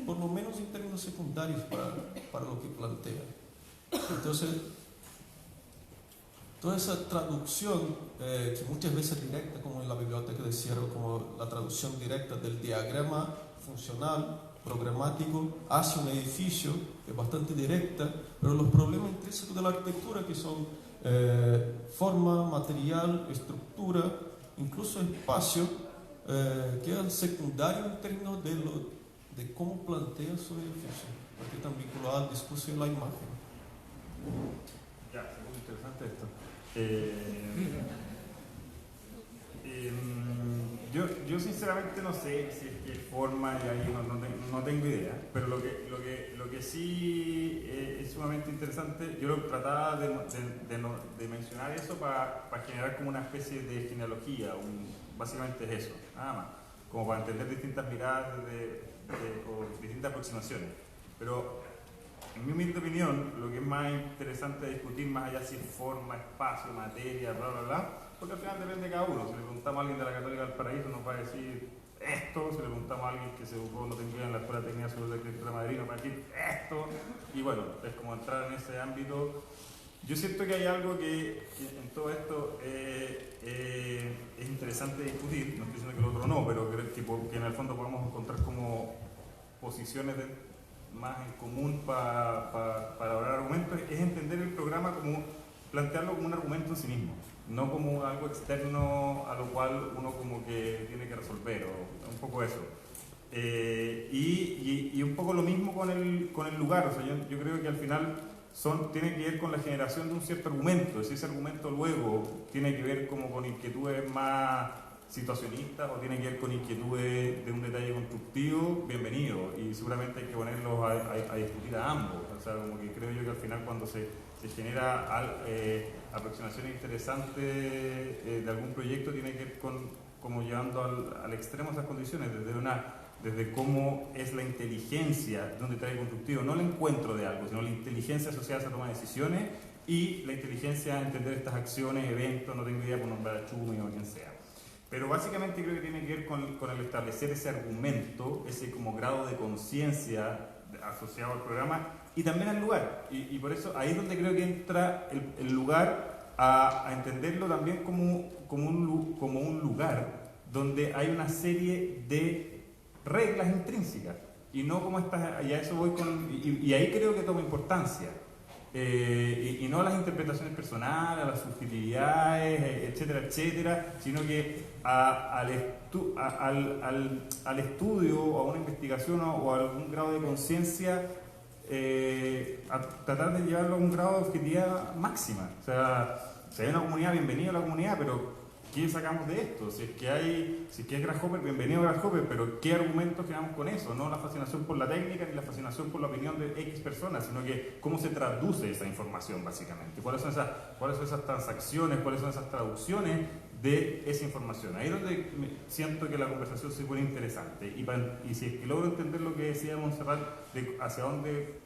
por lo menos en términos secundarios, para lo que plantea. Entonces, toda esa traducción, que muchas veces es directa, como en la biblioteca de Cierro, como la traducción directa del diagrama funcional, programático, hacia un edificio, es bastante directa, pero los problemas intrínsecos de la arquitectura, que son forma, material, estructura, incluso espacio, quedan secundarios en términos de cómo plantea su edificio, porque están vinculados al discurso y la imagen. Ya, es muy interesante esto. Yo sinceramente no sé si es que forma, y ahí no tengo idea, pero lo que sí es sumamente interesante, yo trataba de mencionar eso para generar como una especie de genealogía, básicamente es eso, nada más, como para entender distintas miradas o distintas aproximaciones. Pero en mi humilde opinión, lo que es más interesante discutir, más allá si es forma, espacio, materia, bla, bla, bla, porque al final depende de cada uno. Si le preguntamos a alguien de la Católica del Paraíso, nos va a decir esto. Si le preguntamos a alguien que se educó, no tengo idea, en la Escuela Técnica Superior de Arquitectura de Madrid, nos va a decir esto. Y bueno, es como entrar en ese ámbito. Yo siento que hay algo que en todo esto es interesante discutir. No estoy diciendo que el otro no, pero que en el fondo podemos encontrar como posiciones más en común para elaborar argumentos, es entender el programa como plantearlo como un argumento en sí mismo, no como algo externo a lo cual uno como que tiene que resolver, o un poco eso. Y un poco lo mismo con el lugar. O sea, yo creo que al final tiene que ver con la generación de un cierto argumento. Si ese argumento luego tiene que ver como con inquietudes más situacionistas o tiene que ver con inquietudes de un detalle constructivo, bienvenido, y seguramente hay que ponerlos a discutir a ambos. O sea, como que creo yo que al final cuando se genera aproximaciones interesantes de algún proyecto, tiene que ver como llevando al extremo esas condiciones, desde cómo es la inteligencia de un detalle constructivo, no el encuentro de algo, sino la inteligencia asociada a esa toma de decisiones y la inteligencia a entender estas acciones, eventos, no tengo idea por nombrar a Chumi o quien sea. Pero básicamente creo que tiene que ver con el establecer ese argumento, ese como grado de conciencia asociado al programa y también al lugar. Y por eso ahí es donde creo que entra el lugar a entenderlo también como un lugar donde hay una serie de reglas intrínsecas y no como estas, y a eso voy y ahí creo que toma importancia. Y no a las interpretaciones personales, a las subjetividades, etcétera, etcétera, sino que al estudio o a una investigación o a algún grado de conciencia, a tratar de llevarlo a un grado de objetividad máxima. O sea, Si hay una comunidad, bienvenido a la comunidad, pero ¿qué sacamos de esto? Si es que es Grasshopper, bienvenido a Grasshopper, pero ¿qué argumentos creamos con eso? No la fascinación por la técnica ni la fascinación por la opinión de X personas, sino que cómo se traduce esa información básicamente. ¿Cuáles son esas transacciones? ¿Cuáles son esas traducciones de esa información? Ahí es donde siento que la conversación se pone interesante. Y si es que logro entender lo que decía Montserrat, de hacia dónde,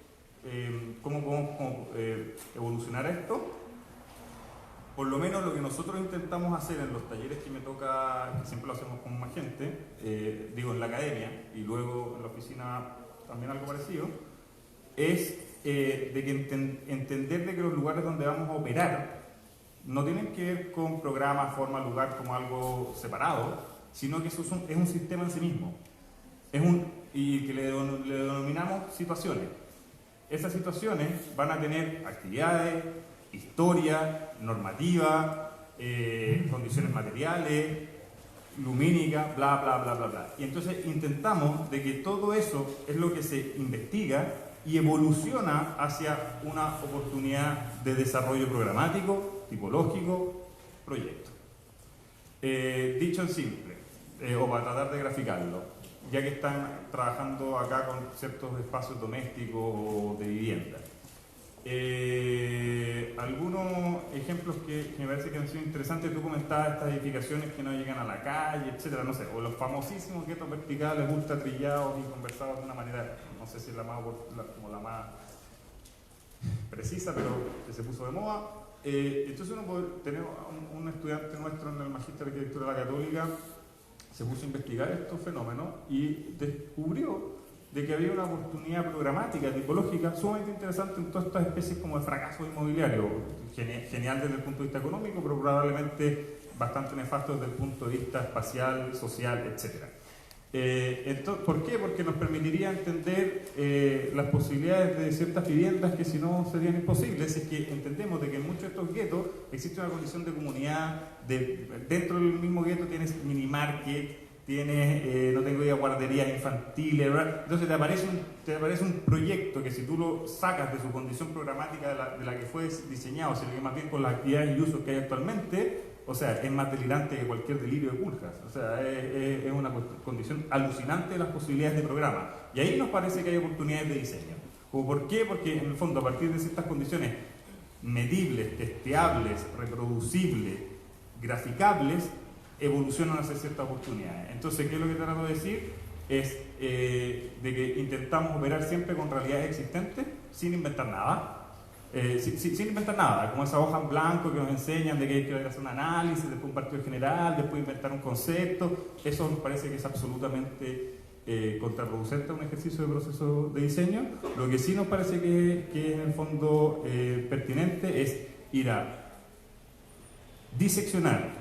cómo podemos evolucionar esto, por lo menos lo que nosotros intentamos hacer en los talleres que me toca, que siempre lo hacemos con más gente, digo en la academia y luego en la oficina también algo parecido, es de que entender de que los lugares donde vamos a operar no tienen que ver con programa, forma, lugar como algo separado, sino que eso es un sistema en sí mismo. Y que le denominamos situaciones. Esas situaciones van a tener actividades, historia, normativa, condiciones materiales, lumínica, bla, bla, bla, bla, bla. Y entonces intentamos de que todo eso es lo que se investiga y evoluciona hacia una oportunidad de desarrollo programático, tipológico, proyecto. Dicho en simple, o para tratar de graficarlo, ya que están trabajando acá con ciertos espacios domésticos o de vivienda. Algunos ejemplos que me parece que han sido interesantes. Tú comentabas estas edificaciones que no llegan a la calle, etcétera, no sé, o los famosísimos guetos verticales ultra trillados y conversados de una manera, no sé si es como la más precisa, pero que se puso de moda. Entonces uno puede tener un estudiante nuestro en el Magíster de Arquitectura de la Católica, se puso a investigar estos fenómenos y descubrió de que había una oportunidad programática, tipológica, sumamente interesante en todas estas especies como de fracasos inmobiliarios. Genial desde el punto de vista económico, pero probablemente bastante nefasto desde el punto de vista espacial, social, etc. ¿Por qué? Porque nos permitiría entender las posibilidades de ciertas viviendas que si no serían imposibles. Es que entendemos de que en muchos de estos guetos existe una condición de comunidad, dentro del mismo gueto tienes minimarket, tienes, no tengo idea, guarderías infantiles, ¿verdad? Entonces te aparece un proyecto que si tú lo sacas de su condición programática de la que fue diseñado, sino que más bien con las actividades y usos que hay actualmente, o sea, es más delirante que cualquier delirio de pulgas. O sea, es una condición alucinante de las posibilidades de programa. Y ahí nos parece que hay oportunidades de diseño. ¿Por qué? Porque en el fondo, a partir de ciertas condiciones medibles, testeables, reproducibles, graficables, evolucionan hacia ciertas oportunidades. Entonces, ¿qué es lo que trato de decir? Es de que intentamos operar siempre con realidades existentes sin inventar nada. Sin inventar nada, como esa hoja en blanco que nos enseñan de que hay que hacer un análisis, después un partido general, después inventar un concepto. Eso nos parece que es absolutamente contraproducente a un ejercicio de proceso de diseño. Lo que sí nos parece que en el fondo pertinente es ir a diseccionar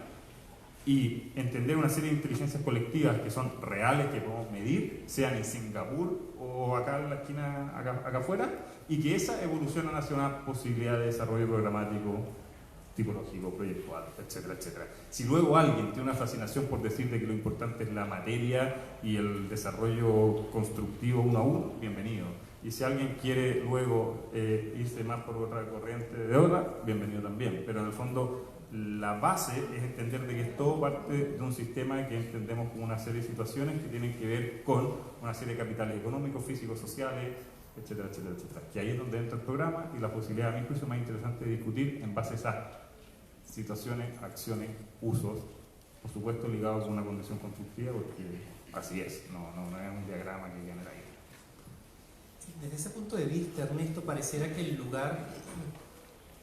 y entender una serie de inteligencias colectivas que son reales, que podemos medir, sean en Singapur o acá en la esquina, acá afuera, y que esa evoluciona hacia una posibilidad de desarrollo programático, tipológico, proyectual, etcétera, etcétera. Si luego alguien tiene una fascinación por decir de que lo importante es la materia y el desarrollo constructivo uno a uno, bienvenido. Y si alguien quiere luego irse más por otra corriente de otra, bienvenido también. Pero en el fondo la base es entender de que es todo parte de un sistema que entendemos como una serie de situaciones que tienen que ver con una serie de capitales económicos, físicos, sociales, etcétera, etcétera, etcétera. Que ahí es donde entra el programa y la posibilidad, a mi juicio, más interesante de discutir en base a esas situaciones, acciones, usos, por supuesto ligados con una condición constructiva, porque así es, no es un diagrama que viene de ahí. Desde ese punto de vista, Ernesto, pareciera que el lugar,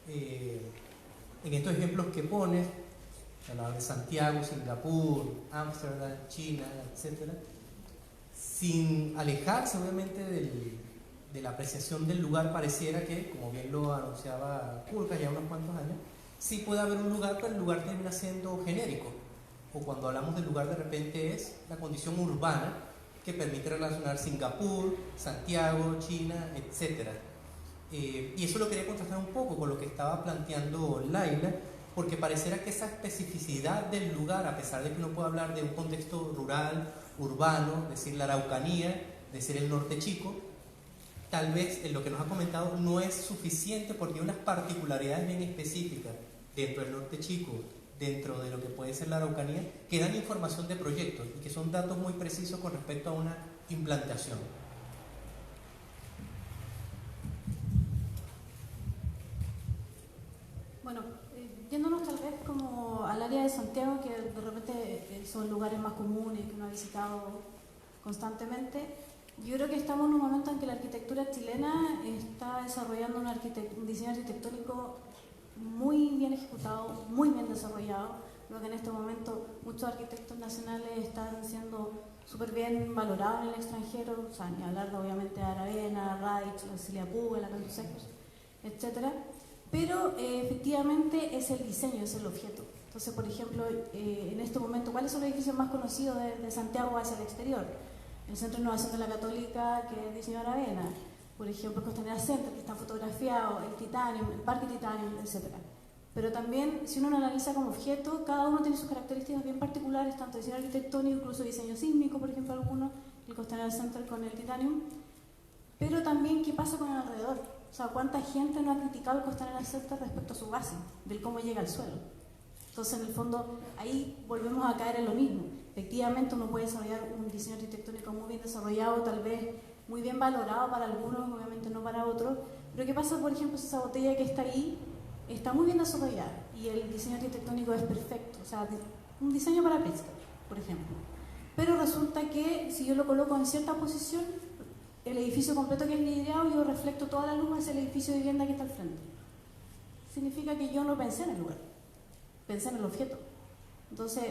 en estos ejemplos que pones, de Santiago, Singapur, Ámsterdam, China, etc., sin alejarse obviamente de la apreciación del lugar, pareciera que, como bien lo anunciaba Kulka ya unos cuantos años, sí puede haber un lugar, pero el lugar termina siendo genérico. O cuando hablamos del lugar, de repente es la condición urbana que permite relacionar Singapur, Santiago, China, etc. Y eso lo quería contrastar un poco con lo que estaba planteando Laila, porque pareciera que esa especificidad del lugar, a pesar de que uno puede hablar de un contexto rural, urbano, decir la Araucanía, decir el norte chico, tal vez en lo que nos ha comentado no es suficiente porque hay unas particularidades bien específicas dentro del norte chico, dentro de lo que puede ser la Araucanía, que dan información de proyectos y que son datos muy precisos con respecto a una implantación. Bueno, yéndonos tal vez como al área de Santiago, que de repente son lugares más comunes que uno ha visitado constantemente, yo creo que estamos en un momento en que la arquitectura chilena está desarrollando un diseño arquitectónico muy bien ejecutado, muy bien desarrollado. Creo que en este momento muchos arquitectos nacionales están siendo súper bien valorados en el extranjero, o sea, ni hablar obviamente de Aravena, Radich, la Cecilia Puga, la Cantus Secos, etc. Pero efectivamente es el diseño, es el objeto. Entonces, por ejemplo, en este momento, ¿cuáles son los edificios más conocidos de Santiago hacia el exterior? El Centro de Innovación de la Católica, que es diseño Aravena, por ejemplo, el Costanera Center, que está fotografiado, el Titanium, el Parque Titanium, etc. Pero también, si uno lo analiza como objeto, cada uno tiene sus características bien particulares, tanto diseño arquitectónico, incluso diseño sísmico, por ejemplo, algunos, el Costanera Center con el Titanium. Pero también, ¿qué pasa con el alrededor? O sea, ¿cuánta gente no ha criticado el Costanera Center respecto a su base, del cómo llega al suelo? Entonces, en el fondo, ahí volvemos a caer en lo mismo. Efectivamente, uno puede desarrollar un diseño arquitectónico muy bien desarrollado, tal vez muy bien valorado para algunos, obviamente no para otros. Pero ¿qué pasa, por ejemplo, si esa botella que está ahí está muy bien desarrollada y el diseño arquitectónico es perfecto? O sea, un diseño para pesca, por ejemplo. Pero resulta que si yo lo coloco en cierta posición, el edificio completo que es vidriado, yo reflecto toda la luz hacia el edificio de vivienda que está al frente. Significa que yo no pensé en el lugar, pensé en el objeto. Entonces,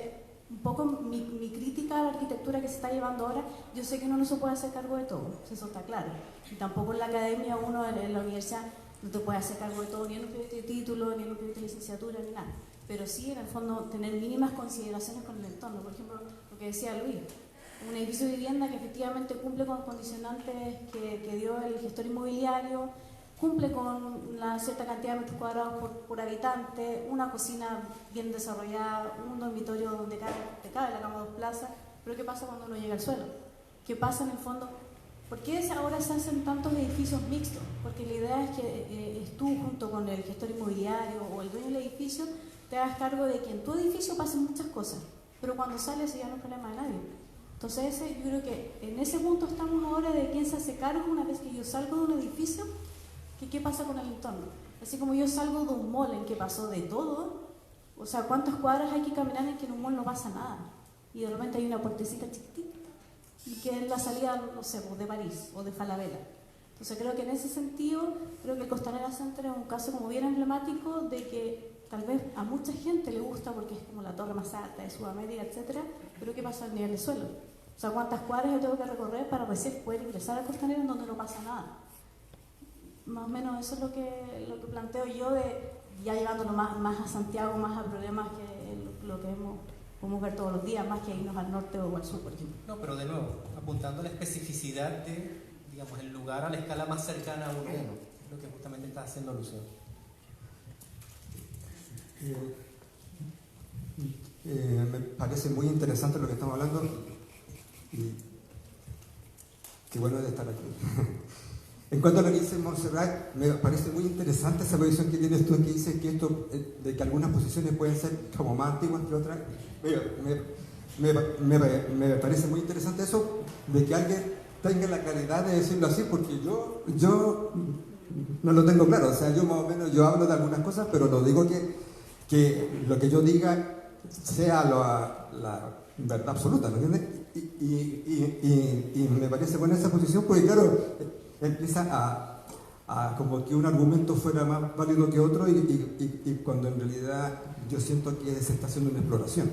un poco mi crítica a la arquitectura que se está llevando ahora, yo sé que uno no se puede hacer cargo de todo, eso está claro. Y tampoco en la academia, uno en la universidad, no te puede hacer cargo de todo, ni en un proyecto de título, ni en un proyecto de licenciatura, ni nada. Pero sí, en el fondo, tener mínimas consideraciones con el entorno. Por ejemplo, lo que decía Luis, un edificio de vivienda que efectivamente cumple con condicionantes que dio el gestor inmobiliario, cumple con una cierta cantidad de metros cuadrados por habitante, una cocina bien desarrollada, un dormitorio donde cabe la cama 2 plazas. Pero ¿qué pasa cuando uno llega al suelo? ¿Qué pasa en el fondo? ¿Por qué ahora se hacen tantos edificios mixtos? Porque la idea es que tú, junto con el gestor inmobiliario o el dueño del edificio, te hagas cargo de que en tu edificio pasen muchas cosas, pero cuando sales eso ya no es problema de nadie. Entonces yo creo que en ese punto estamos ahora de quién se hace cargo una vez que yo salgo de un edificio, que qué pasa con el entorno. Así como yo salgo de un mall en que pasó de todo, o sea, ¿cuántas cuadras hay que caminar en que en un mall no pasa nada? Y de repente hay una puertecita chiquitita, y que es la salida, no sé, de París o de Falabella. Entonces creo que en ese sentido, creo que el Costanera Center es un caso como bien emblemático de que tal vez a mucha gente le gusta porque es como la torre más alta de Sudamérica, etc. Pero ¿qué pasa al nivel de suelo? O sea, ¿cuántas cuadras yo tengo que recorrer para recién poder ingresar al Costanera en donde no pasa nada? Más o menos eso es lo que planteo yo, de ya llevándolo más a Santiago, más a problemas que lo que podemos ver todos los días, más que irnos al norte o al sur, por ejemplo. No, pero de nuevo, apuntando a la especificidad de, digamos, el lugar a la escala más cercana a uno, es lo que justamente está haciendo alusión. Me parece muy interesante lo que estamos hablando y qué bueno de estar aquí. En cuanto a lo que dice Montserrat, me parece muy interesante esa posición que tienes tú, que dices que esto, de que algunas posiciones pueden ser como más antiguas que otras. Me parece muy interesante eso, de que alguien tenga la claridad de decirlo así, porque yo no lo tengo claro. O sea, yo más o menos yo hablo de algunas cosas, pero no digo que lo que yo diga sea la verdad absoluta, ¿me entiendes? Y me parece buena esa posición, porque claro, empieza a como que un argumento fuera más válido que otro y cuando en realidad yo siento que se está haciendo una exploración.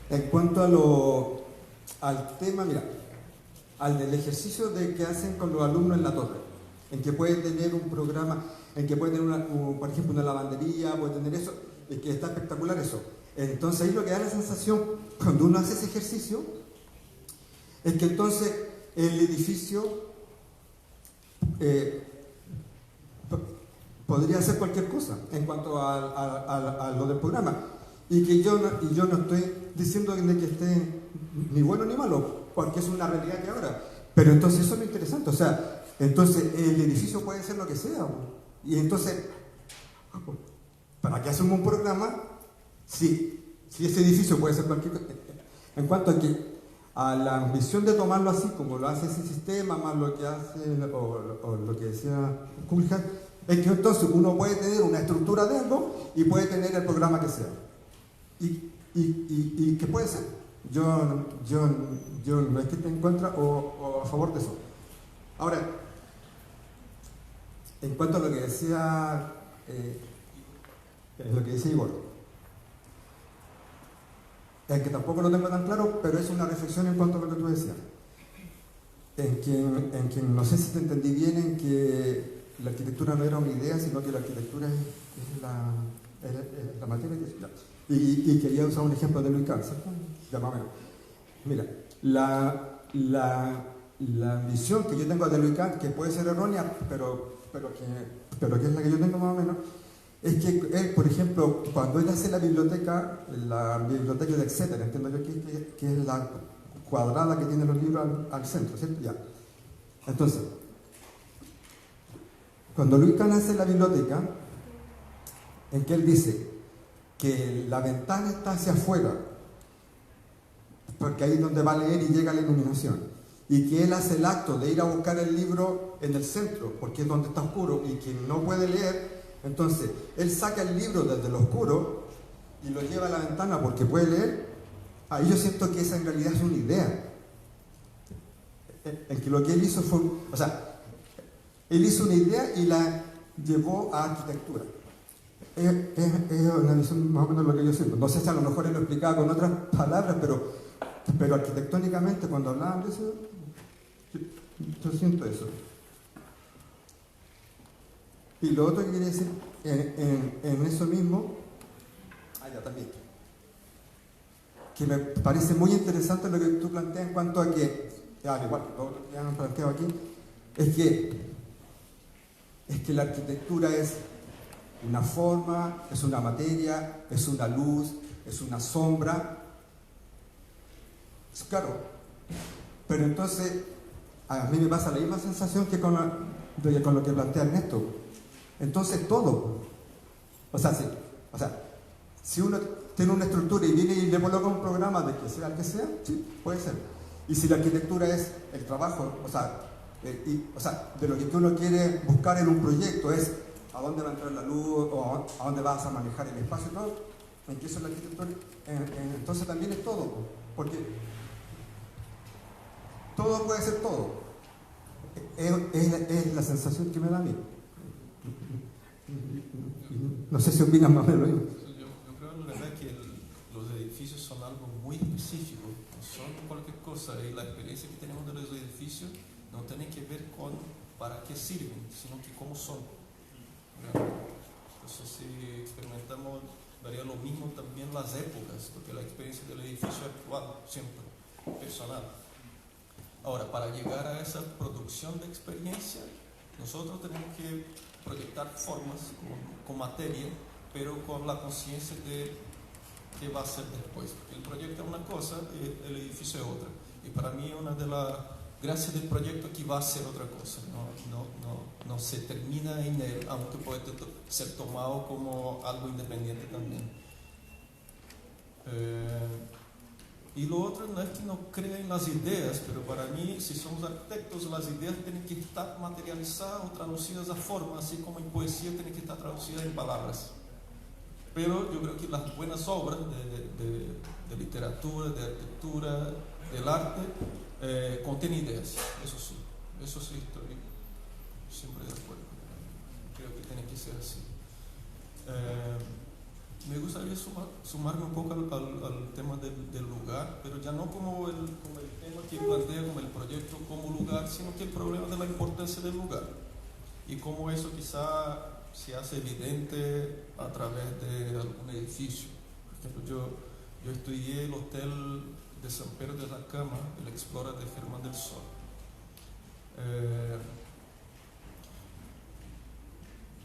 En cuanto al tema, mira, al del ejercicio que hacen con los alumnos en la torre, en que puede tener un programa, en que puede tener, por ejemplo, una lavandería, puede tener eso, es que está espectacular eso. Entonces ahí lo que da la sensación, cuando uno hace ese ejercicio, es que entonces el edificio podría hacer cualquier cosa en cuanto a lo del programa. Y que yo no estoy diciendo de que esté ni bueno ni malo, porque es una realidad que ahora. Pero entonces eso es lo interesante, o sea, entonces el edificio puede ser lo que sea. Y entonces, ¿para qué hacemos un programa si ese edificio puede ser cualquier cosa? En cuanto a la ambición de tomarlo así, como lo hace ese sistema, más lo que hace, o lo que decía Kulhan, es que entonces uno puede tener una estructura de algo y puede tener el programa que sea. Y que puede ser. Yo no es que esté en contra o a favor de eso. Ahora, en cuanto a lo que decía Igor, es que tampoco lo tengo tan claro, pero es una reflexión en cuanto a lo que tú decías. En que no sé si te entendí bien, en que la arquitectura no era una idea, sino que la arquitectura es la materia que... Y quería usar un ejemplo de Luis Kahn, ¿cierto? Ya más o menos. Mira, la visión que yo tengo de Luis Kahn, que puede ser errónea, pero que es la que yo tengo más o menos, es que él, por ejemplo, cuando él hace la biblioteca de Exeter, entiendo yo que es la cuadrada que tiene los libros al centro, ¿cierto? Ya. Entonces, cuando Luis Kahn hace la biblioteca, en que él dice que la ventana está hacia afuera, porque ahí es donde va a leer y llega la iluminación, y que él hace el acto de ir a buscar el libro en el centro, porque es donde está oscuro, y quien no puede leer, entonces él saca el libro desde lo oscuro y lo lleva a la ventana porque puede leer. Ahí yo siento que esa en realidad es una idea, en que lo que él hizo fue, o sea, él hizo una idea y la llevó a arquitectura. Es una visión más o menos lo que yo siento. No sé si a lo mejor él lo explicaba con otras palabras, pero arquitectónicamente cuando hablaban de eso, yo siento eso. Y lo otro que quería decir en eso mismo, allá también, que me parece muy interesante lo que tú planteas en cuanto a que, igual lo que ya han planteado aquí, es que la arquitectura es una forma, es una materia, es una luz, es una sombra. Claro, pero entonces a mí me pasa la misma sensación que con lo que plantea Ernesto. Entonces todo, si uno tiene una estructura y viene y le coloca un programa de que sea el que sea, sí, puede ser. Y si la arquitectura es el trabajo, de lo que uno quiere buscar en un proyecto es a dónde va a entrar la luz o a dónde vas a manejar el espacio y todo, en que eso es la arquitectura, entonces también es todo, porque todo puede ser todo. Es la sensación que me da a mí. No sé si opinan más o menos lo mismo. Yo creo en verdad que los edificios son algo muy específico, no son cualquier cosa, y la experiencia que tenemos de los edificios no tiene que ver con para qué sirven, sino que cómo son. Entonces, si experimentamos, daría lo mismo también las épocas, porque la experiencia del edificio es actual, siempre, personal. Ahora, para llegar a esa producción de experiencia, nosotros tenemos que proyectar formas con materia, pero con la conciencia de qué va a ser después. Porque el proyecto es una cosa y el edificio es otra. Y para mí una de las gracias del proyecto es que va a ser otra cosa. No se termina en él, aunque puede ser tomado como algo independiente también. Y lo otro no es que no crea en las ideas, pero para mí, si somos arquitectos, las ideas tienen que estar materializadas o traducidas a forma, así como en poesía tienen que estar traducidas en palabras. Pero yo creo que las buenas obras de literatura, de arquitectura, del arte, contienen ideas, eso sí estoy siempre de acuerdo. Creo que tiene que ser así. Me gustaría sumarme un poco al tema del lugar, pero ya no como el tema que plantea como el proyecto como lugar, sino que el problema de la importancia del lugar y cómo eso quizá se hace evidente a través de algún edificio. Por ejemplo, yo estudié el Hotel de San Pedro de la Cama, el Explorer de Germán del Sol.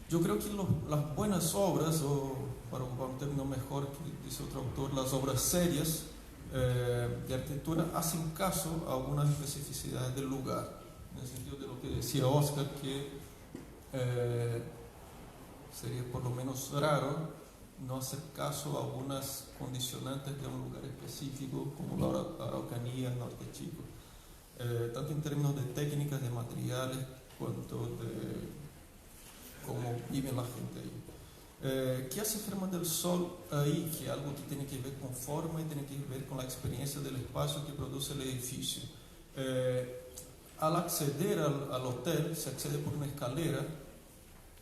Yo creo que las buenas obras, o para un término mejor que dice otro autor, las obras serias de arquitectura hacen caso a algunas especificidades del lugar, en el sentido de lo que decía Oscar, que sería por lo menos raro no hacer caso a algunas condicionantes de un lugar específico como la Araucanía, Norte Chico, tanto en términos de técnicas, de materiales, cuanto de cómo vive la gente ahí. ¿Qué hace Germán del Sol ahí? Que algo que tiene que ver con forma y tiene que ver con la experiencia del espacio que produce el edificio. Al acceder al hotel, se accede por una escalera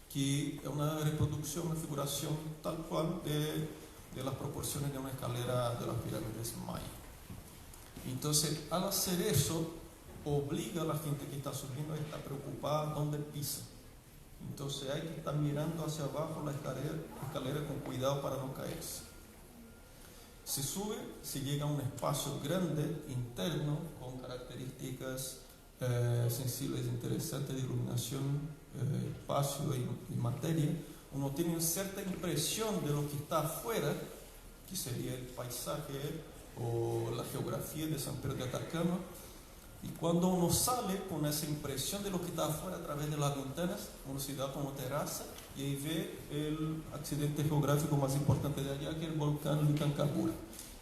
que es una reproducción, una figuración tal cual de las proporciones de una escalera de las pirámides mayas. Entonces, al hacer eso, obliga a la gente que está subiendo a estar preocupada dónde pisa. Entonces hay que estar mirando hacia abajo la escalera con cuidado para no caerse. Se sube, se llega a un espacio grande, interno, con características sensibles e interesantes de iluminación, espacio y materia. Uno tiene cierta impresión de lo que está afuera, que sería el paisaje o la geografía de San Pedro de Atacama. Y cuando uno sale con esa impresión de lo que está afuera a través de las ventanas, uno se da como terraza y ahí ve el accidente geográfico más importante de allá, que es el volcán Licancabura.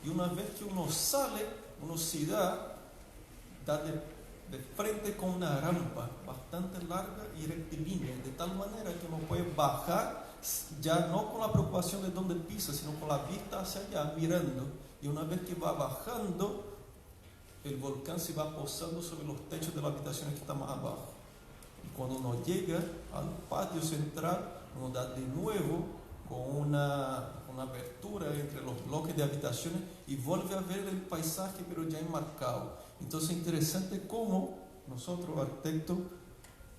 Y una vez que uno sale, uno se da de frente con una rampa bastante larga y rectilínea, de tal manera que uno puede bajar ya no con la preocupación de dónde pisa, sino con la vista hacia allá, mirando. Y una vez que va bajando, el volcán se va posando sobre los techos de las habitaciones que están más abajo. Y cuando uno llega al patio central, uno da de nuevo con una abertura entre los bloques de habitaciones y vuelve a ver el paisaje, pero ya enmarcado. Entonces es interesante cómo nosotros, arquitectos,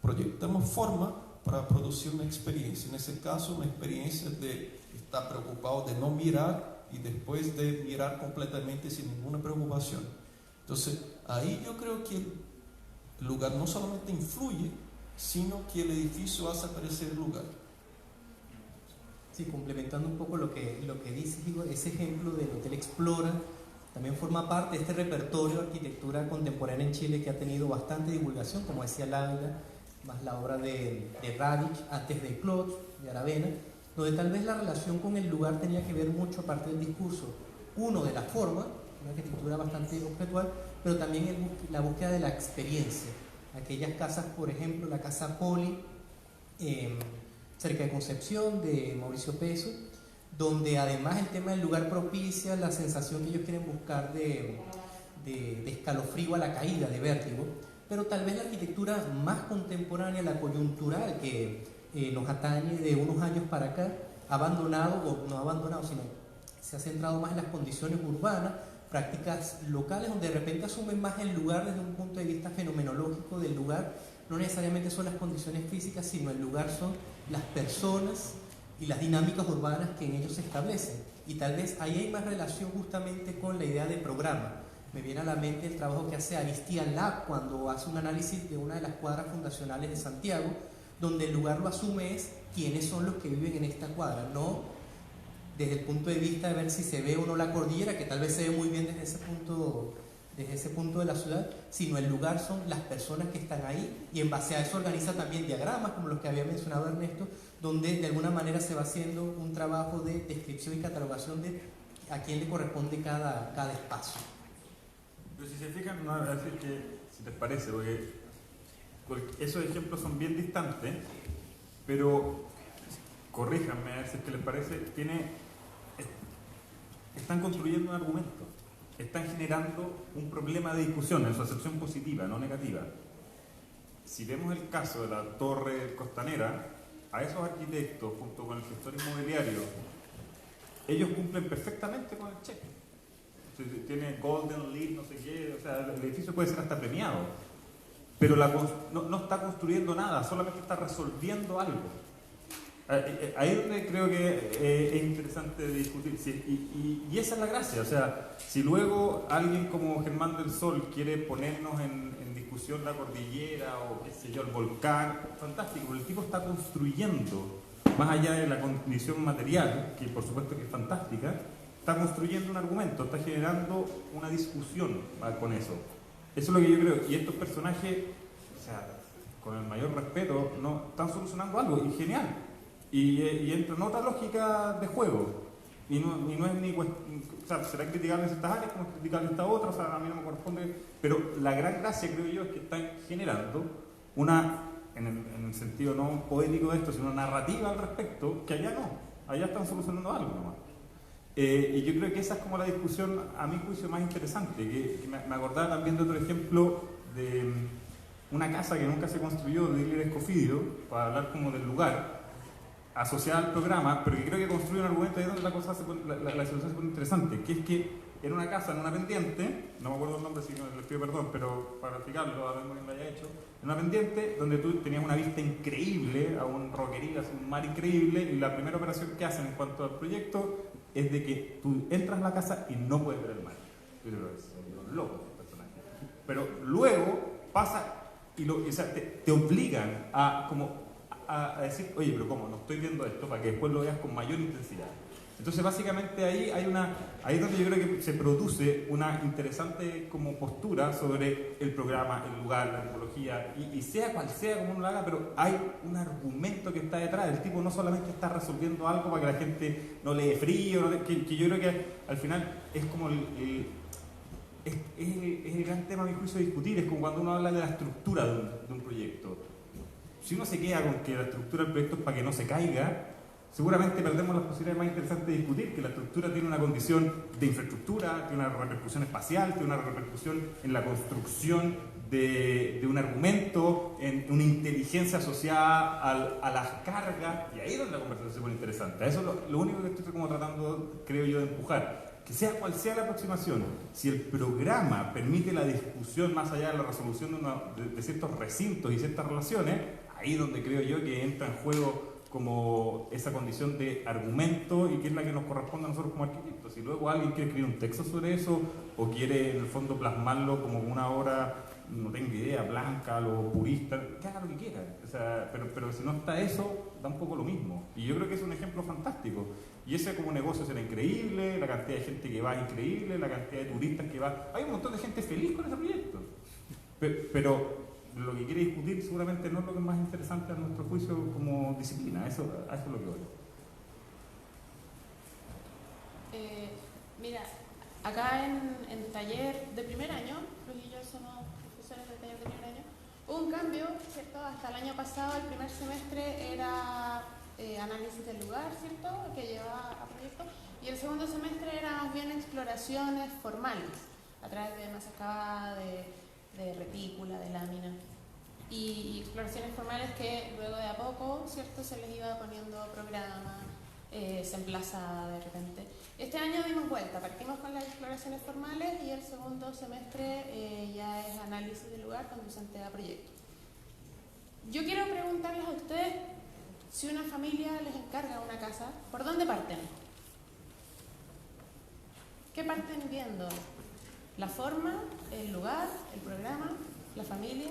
proyectamos forma para producir una experiencia. En ese caso, una experiencia de estar preocupado, de no mirar y después de mirar completamente sin ninguna preocupación. Entonces, ahí yo creo que el lugar no solamente influye, sino que el edificio hace aparecer el lugar. Sí, complementando un poco lo que dices, digo, ese ejemplo del Hotel Explora también forma parte de este repertorio de arquitectura contemporánea en Chile que ha tenido bastante divulgación, como decía Laila, más la obra de Radic, antes de Claude, de Aravena, donde tal vez la relación con el lugar tenía que ver mucho aparte del discurso. Uno, de la forma, una arquitectura bastante objetual, pero también la búsqueda de la experiencia. Aquellas casas, por ejemplo, la casa Poli, cerca de Concepción, de Mauricio Peso, donde además el tema del lugar propicia la sensación que ellos quieren buscar de escalofrío a la caída, de vértigo, pero tal vez la arquitectura más contemporánea, la coyuntural, que nos atañe de unos años para acá, ha abandonado, o no abandonado, sino se ha centrado más en las condiciones urbanas, prácticas locales, donde de repente asumen más el lugar desde un punto de vista fenomenológico del lugar. No necesariamente son las condiciones físicas, sino el lugar son las personas y las dinámicas urbanas que en ellos se establecen. Y tal vez ahí hay más relación justamente con la idea de programa. Me viene a la mente el trabajo que hace Aristian Lab cuando hace un análisis de una de las cuadras fundacionales de Santiago, donde el lugar lo asume es quiénes son los que viven en esta cuadra, no desde el punto de vista de ver si se ve o no la cordillera, que tal vez se ve muy bien desde ese punto de la ciudad, sino el lugar son las personas que están ahí, y en base a eso organiza también diagramas como los que había mencionado Ernesto, donde de alguna manera se va haciendo un trabajo de descripción y catalogación de a quién le corresponde cada espacio. Pero si se fijan, no, a decir que, si les parece, porque esos ejemplos son bien distantes, pero corríjanme a ver si es que les parece, están construyendo un argumento, están generando un problema de discusión en su acepción positiva, no negativa. Si vemos el caso de la Torre Costanera, a esos arquitectos, junto con el gestor inmobiliario, ellos cumplen perfectamente con el cheque. Tiene Golden Lead, no sé qué, o sea, el edificio puede ser hasta premiado, pero no está construyendo nada, solamente está resolviendo algo. Ahí es donde creo que es interesante discutir, y esa es la gracia. O sea, si luego alguien como Germán del Sol quiere ponernos en discusión la cordillera o qué sé yo, el volcán, fantástico, pero el tipo está construyendo, más allá de la condición material, que por supuesto que es fantástica, está construyendo un argumento, está generando una discusión con eso. Eso es lo que yo creo, y estos personajes, o sea, con el mayor respeto, no están solucionando algo, y genial. Y entra en otra lógica de juego. Y no es ni o sea, será criticable en ciertas áreas como es criticable en esta otra, o sea, a mí no me corresponde, pero la gran gracia, creo yo, es que están generando una, en el sentido no poético de esto, sino narrativa al respecto, que allá no, allá están solucionando algo nomás. Y yo creo que esa es como la discusión, a mi juicio, más interesante, que me acordaba también de otro ejemplo de una casa que nunca se construyó de Ilir Escofidio, para hablar como del lugar, asociada al programa, pero que creo que construye un argumento ahí donde la cosa la situación se pone interesante, que es que en una casa, en una pendiente, no me acuerdo el nombre, así que les pido perdón, pero para explicarlo, a ver quién lo haya hecho, en una pendiente donde tú tenías una vista increíble a un roquerío, así un mar increíble, y la primera operación que hacen en cuanto al proyecto es de que tú entras a la casa y no puedes ver el mar. Yo creo que es un loco el personaje. Pero luego pasa y o sea, te obligan a decir, oye, pero ¿cómo? No estoy viendo esto, para que después lo veas con mayor intensidad. Entonces, básicamente ahí ahí es donde yo creo que se produce una interesante como postura sobre el programa, el lugar, la tipología, y sea cual sea como uno lo haga, pero hay un argumento que está detrás. El tipo no solamente está resolviendo algo para que la gente no le dé frío, que yo creo que al final es como es el gran tema, a mi juicio, de discutir. Es como cuando uno habla de la estructura de un proyecto. Si uno se queda con que la estructura del proyecto es para que no se caiga, seguramente perdemos las posibilidades más interesantes de discutir, que la estructura tiene una condición de infraestructura, tiene una repercusión espacial, tiene una repercusión en la construcción de un argumento, en una inteligencia asociada a las cargas, y ahí es donde la conversación se pone interesante. Eso es lo único que estoy como tratando, creo yo, de empujar. Que sea cual sea la aproximación, si el programa permite la discusión más allá de la resolución de ciertos recintos y ciertas relaciones, ahí es donde creo yo que entra en juego como esa condición de argumento y que es la que nos corresponde a nosotros como arquitectos. Si luego alguien quiere escribir un texto sobre eso o quiere en el fondo plasmarlo como una obra, no tengo idea, blanca, lo purista, que haga lo que quiera. O sea, pero si no está eso, da un poco lo mismo. Y yo creo que es un ejemplo fantástico. Y ese como negocio será increíble, la cantidad de gente que va es increíble, la cantidad de turistas que va. Hay un montón de gente feliz con ese proyecto. Pero lo que quiere discutir seguramente no es lo que es más interesante a nuestro juicio como disciplina. A eso es lo que voy. Mira, acá en taller de primer año, Luis y yo somos profesores de taller de primer año, hubo un cambio, ¿cierto? Hasta el año pasado, el primer semestre era análisis del lugar, ¿cierto?, que llevaba a proyecto, y el segundo semestre era más bien exploraciones formales, a través de masa excavada, de retícula, de lámina, y exploraciones formales que luego de a poco, ¿cierto?, se les iba poniendo programa, se emplazaba de repente. Este año dimos vuelta, partimos con las exploraciones formales y el segundo semestre ya es análisis del lugar conducente a proyecto. Yo quiero preguntarles a ustedes, si una familia les encarga una casa, ¿por dónde parten? ¿Qué parten viendo? ¿La forma, el lugar, el programa, la familia?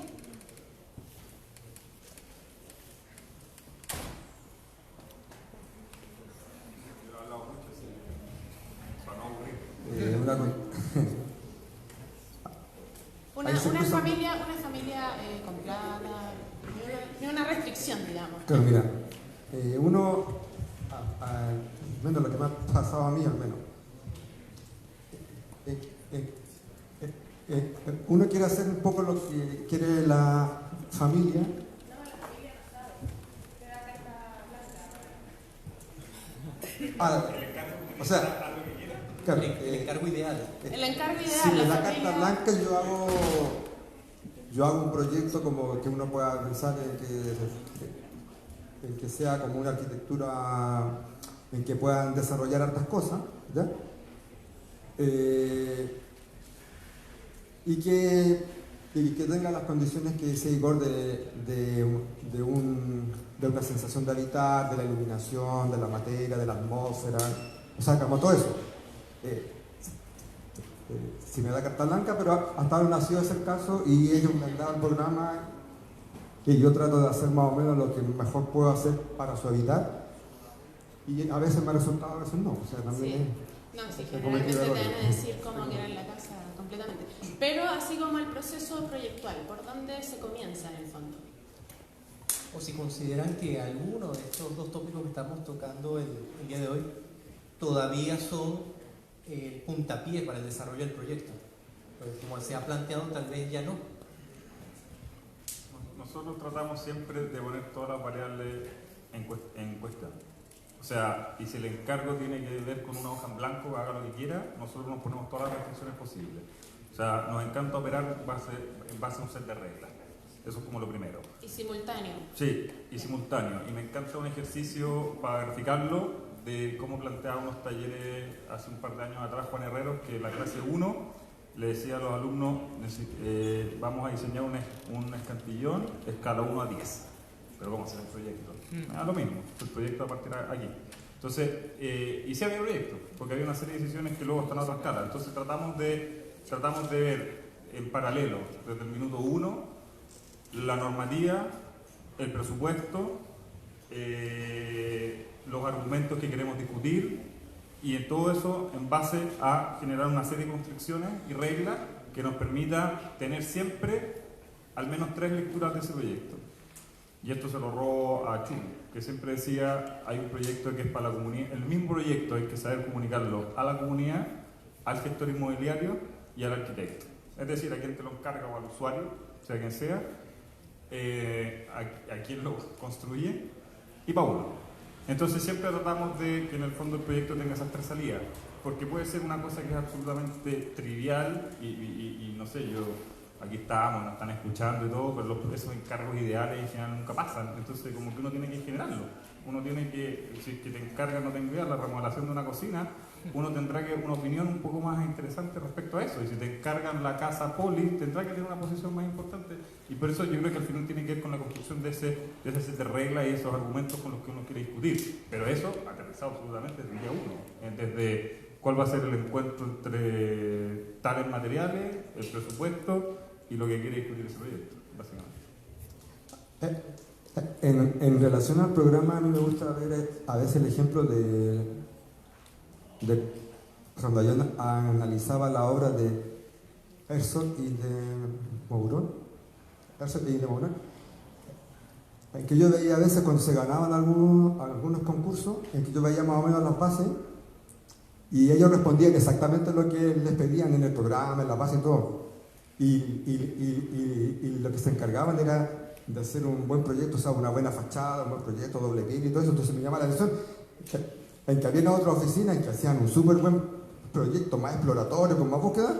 Una familia con plata, ni una restricción, digamos. Claro, mira, bueno, lo que me ha pasado a mí al menos, uno quiere hacer un poco lo que quiere la familia. O sea, claro, el encargo ideal. El encargo ideal. Sí, en la carta blanca yo hago un proyecto como que uno pueda pensar en que sea como una arquitectura en que puedan desarrollar hartas cosas, ¿ya? Y que tenga las condiciones que dice Igor de una sensación de habitar, de la iluminación, de la materia, de la atmósfera, o sea, como todo eso. Si me da carta blanca, pero hasta ahora no ha sido ese el caso y ellos me han dado el programa y yo trato de hacer más o menos lo que mejor puedo hacer para su habitar y a veces me ha resultado, a veces no. O sea, también sí. No, sí, generalmente te van a decir cómo quieran la casa completamente. Pero así como el proceso proyectual, ¿por dónde se comienza en el fondo? O si consideran que alguno de estos dos tópicos que estamos tocando el día de hoy todavía son el puntapié para el desarrollo del proyecto. Pues como se ha planteado, tal vez ya no. Nosotros tratamos siempre de poner todas las variables en cuestión. O sea, y si el encargo tiene que ver con una hoja en blanco, haga lo que quiera, nosotros nos ponemos todas las restricciones posibles. O sea, nos encanta operar en base a un set de reglas. Eso es como lo primero. ¿Y simultáneo? Sí, y simultáneo. Y me encanta un ejercicio para graficarlo de cómo planteaba unos talleres hace un par de años atrás Juan Herreros, que en la clase 1 le decía a los alumnos, vamos a diseñar un escantillón escala 1 a 10. Pero ¿cómo hacer el proyecto? Lo mismo, el proyecto a partir de aquí. Entonces, y sí había proyectos, porque había una serie de decisiones que luego están a otra escala. Entonces tratamos de ver en paralelo, desde el minuto 1, la normativa, el presupuesto, los argumentos que queremos discutir, y en todo eso en base a generar una serie de construcciones y reglas que nos permita tener siempre al menos 3 lecturas de ese proyecto. Y esto se lo robo a Chun, que siempre decía, hay un proyecto que es para la comunidad, el mismo proyecto hay que saber comunicarlo a la comunidad, al gestor inmobiliario y al arquitecto. Es decir, a quien te lo encarga o al usuario, sea quien sea, a quien lo construye y para uno. Entonces siempre tratamos de que en el fondo el proyecto tenga esas 3 salidas, porque puede ser una cosa que es absolutamente trivial y no sé, aquí estamos, nos están escuchando y todo, pero esos encargos ideales en general nunca pasan, entonces como que uno tiene que generarlo. Uno tiene que, si es que te encargan, no tengo idea, la remodelación de una cocina, uno tendrá que una opinión un poco más interesante respecto a eso, y si te encargan la casa poli, tendrá que tener una posición más importante, y por eso yo creo que al final tiene que ver con la construcción de ese set de reglas y esos argumentos con los que uno quiere discutir, pero eso aterrizado absolutamente desde el día 1, desde cuál va a ser el encuentro entre tales materiales, el presupuesto y lo que quiere discutir ese proyecto, básicamente. En relación al programa, a mí me gusta ver a veces el ejemplo de cuando yo analizaba la obra de Herzog y de Mourón, en que yo veía a veces cuando se ganaban algunos concursos, en que yo veía más o menos las bases y ellos respondían exactamente lo que les pedían en el programa, en la base y todo. Y lo que se encargaban era de hacer un buen proyecto, o sea, una buena fachada, un buen proyecto, doble piso y todo eso. Entonces me llama la atención en que había otra oficina en que hacían un súper buen proyecto, más exploratorio, con más búsqueda,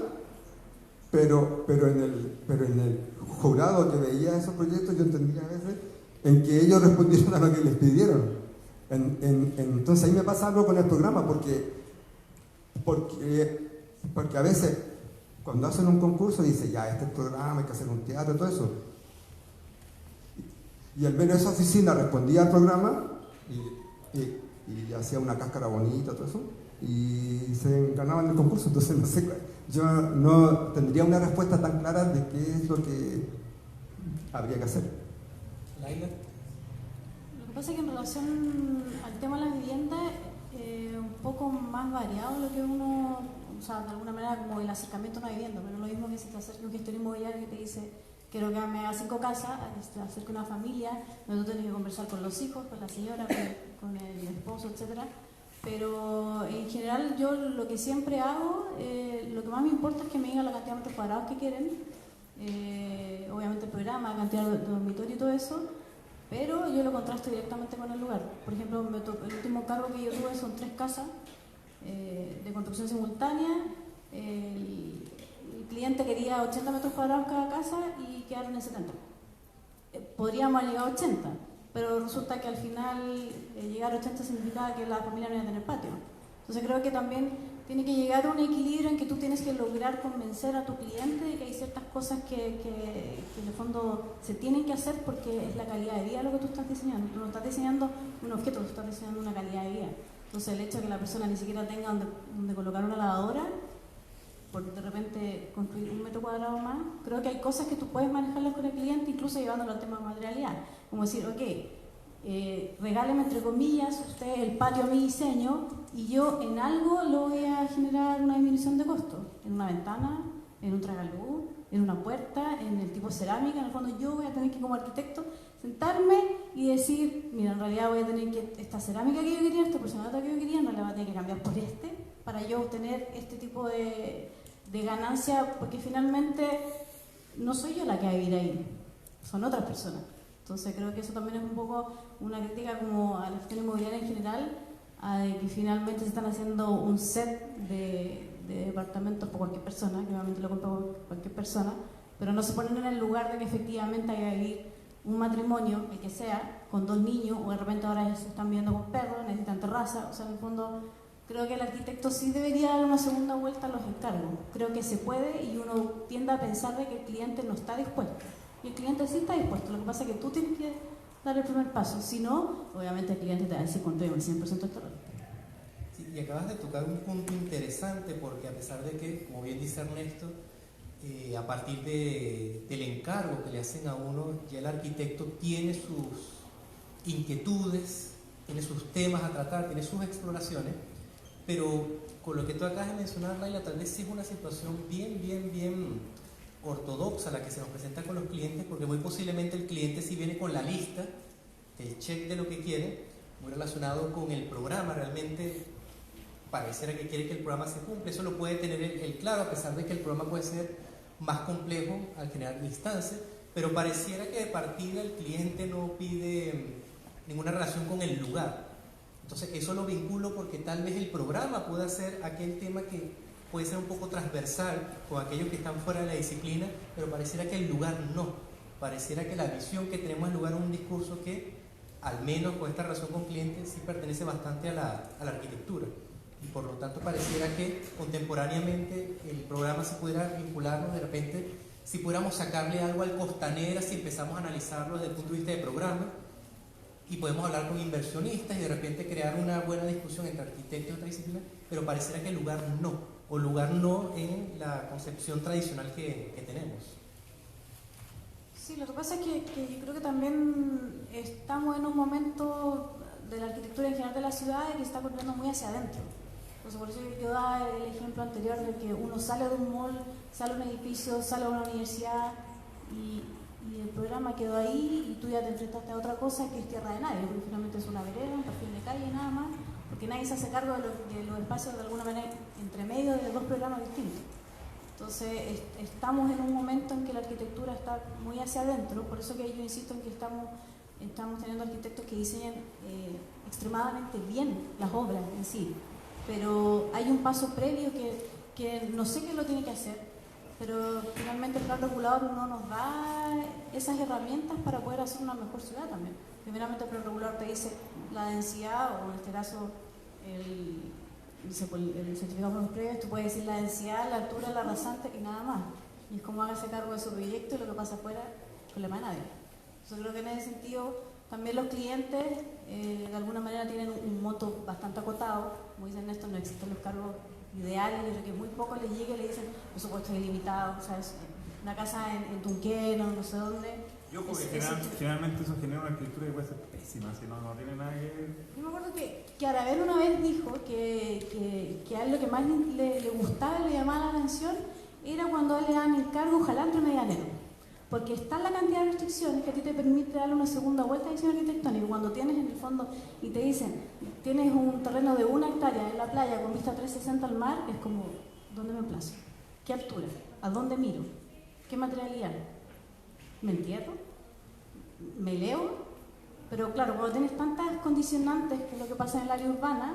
pero en el jurado que veía esos proyectos yo entendía a veces en que ellos respondieron a lo que les pidieron. Entonces ahí me pasa algo con el programa, porque a veces cuando hacen un concurso dice, ya, este es el programa, hay que hacer un teatro y todo eso. Y al menos esa oficina respondía al programa y hacía una cáscara bonita, todo eso, y se ganaban el concurso. Entonces, no sé, yo no tendría una respuesta tan clara de qué es lo que habría que hacer. Laila. Lo que pasa es que en relación al tema de las viviendas, un poco más variado lo que uno, o sea, de alguna manera como el acercamiento a una vivienda, pero no es lo mismo que si te acerca un gestor inmobiliario que te dice, quiero que me haga 5 casas, te acerca una familia, donde tú tienes que conversar con los hijos, con la señora, con el esposo, etc. Pero en general yo lo que siempre hago, lo que más me importa es que me digan la cantidad de metros cuadrados que quieren, obviamente el programa, la cantidad de dormitorio y todo eso, pero yo lo contrasto directamente con el lugar. Por ejemplo, el último cargo que yo tuve son 3 casas de construcción simultánea. El cliente quería 80 metros cuadrados cada casa y quedaron en 70. Podríamos haber llegado a 80, pero resulta que al final llegar a 80 significaba que la familia no iba a tener patio. Entonces creo que también tiene que llegar a un equilibrio en que tú tienes que lograr convencer a tu cliente de que hay ciertas cosas que en el fondo se tienen que hacer porque es la calidad de vida lo que tú estás diseñando. Tú no estás diseñando un objeto, tú estás diseñando una calidad de vida. Entonces el hecho de que la persona ni siquiera tenga donde colocar una lavadora, por de repente construir 1 metro cuadrado más, creo que hay cosas que tú puedes manejarlas con el cliente, incluso llevándolo al tema de materialidad. Como decir, ok, regáleme entre comillas usted el patio a mi diseño y yo en algo lo voy a generar una disminución de costo, en una ventana, en un tragaluz, en una puerta, en el tipo cerámica. En el fondo yo voy a tener que, como arquitecto, sentarme y decir, mira, en realidad voy a tener que, esta cerámica que yo quería, este porcelanato que yo quería, en realidad voy a tener que cambiar por este, para yo obtener este tipo de ganancia, porque finalmente no soy yo la que va a vivir ahí, son otras personas. Entonces creo que eso también es un poco una crítica como a la gestión inmobiliaria en general, a de que finalmente se están haciendo un set de departamentos por cualquier persona, que obviamente lo compra cualquier persona, pero no se ponen en el lugar de que efectivamente haya que vivir un matrimonio, el que sea, con 2 niños, o de repente ahora se están viviendo con perros, necesitan terraza. O sea, en el fondo creo que el arquitecto sí debería dar una segunda vuelta a los encargos. Creo que se puede, y uno tiende a pensar de que el cliente no está dispuesto. Y el cliente sí está dispuesto, lo que pasa es que tú tienes que dar el primer paso. Si no, obviamente el cliente te va a decir cuánto el 100% de terreno. Sí, y acabas de tocar un punto interesante, porque a pesar de que, como bien dice Ernesto, a partir del encargo que le hacen a uno, ya el arquitecto tiene sus inquietudes, tiene sus temas a tratar, tiene sus exploraciones, pero con lo que tú acabas de mencionar, Laila, tal vez sí es una situación bien ortodoxa la que se nos presenta con los clientes, porque muy posiblemente el cliente sí viene con la lista, el check de lo que quiere, muy relacionado con el programa. Realmente pareciera que quiere que el programa se cumpla. Eso lo puede tener el claro, a pesar de que el programa puede ser más complejo al generar instancias, pero pareciera que de partida el cliente no pide ninguna relación con el lugar. Entonces eso lo vinculo porque tal vez el programa pueda ser aquel tema que puede ser un poco transversal con aquellos que están fuera de la disciplina, pero pareciera que el lugar no. Pareciera que la visión que tenemos en lugar es un discurso que, al menos con esta relación con clientes, sí pertenece bastante a la arquitectura. Y por lo tanto pareciera que contemporáneamente el programa se pudiera vincularnos de repente, si pudiéramos sacarle algo al Costanera, si empezamos a analizarlo desde el punto de vista de programa, y podemos hablar con inversionistas y de repente crear una buena discusión entre arquitectos y otras disciplinas, pero pareciera que el lugar no, o lugar no en la concepción tradicional que tenemos. Sí, lo que pasa es que yo creo que también estamos en un momento de la arquitectura en general de la ciudad que está corriendo muy hacia adentro. Entonces, por eso yo daba el ejemplo anterior de que uno sale de un mall, sale a un edificio, sale a una universidad y el programa quedó ahí y tú ya te enfrentaste a otra cosa que es tierra de nadie, porque finalmente es una vereda, un perfil de calle y nada más, porque nadie se hace cargo de los espacios de alguna manera entre medio de 2 programas distintos. Entonces estamos en un momento en que la arquitectura está muy hacia adentro, por eso que yo insisto en que estamos teniendo arquitectos que diseñan extremadamente bien las obras en sí, pero hay un paso previo que no sé quién lo tiene que hacer, pero finalmente el plan regulador no nos da esas herramientas para poder hacer una mejor ciudad también. Primeramente el plan regulador te dice la densidad, o en este caso el certificado de los previos, tú puedes decir la densidad, la altura, la rasante y nada más. Y es como hágase cargo de su proyecto y lo que pasa afuera, problema de nadie. Yo creo que en ese sentido también los clientes de alguna manera tienen un monto bastante acotado. Como dicen Ernesto, no existen los cargos ideales, yo creo que muy poco les llega y le dicen presupuesto ilimitado, o sea, es una casa en Tunqueno, no sé dónde. Yo creo que generalmente eso genera una arquitectura que puede ser pésima, si no tiene nada que ver. Yo me acuerdo que Aravena una vez dijo que a él lo que más le gustaba y le llamaba la atención era cuando a él le daban el cargo, ojalá entre medianero, porque está la cantidad de restricciones que a ti te permite darle una segunda vuelta de diseño arquitectónico. Cuando tienes en el fondo y te dicen, tienes un terreno de 1 hectárea en la playa con vista 360 al mar, es como, ¿dónde me emplazo? ¿Qué altura? ¿A dónde miro? ¿Qué materialidad? ¿Me entierro? ¿Me leo? Pero claro, cuando tienes tantas condicionantes, que es lo que pasa en el área urbana,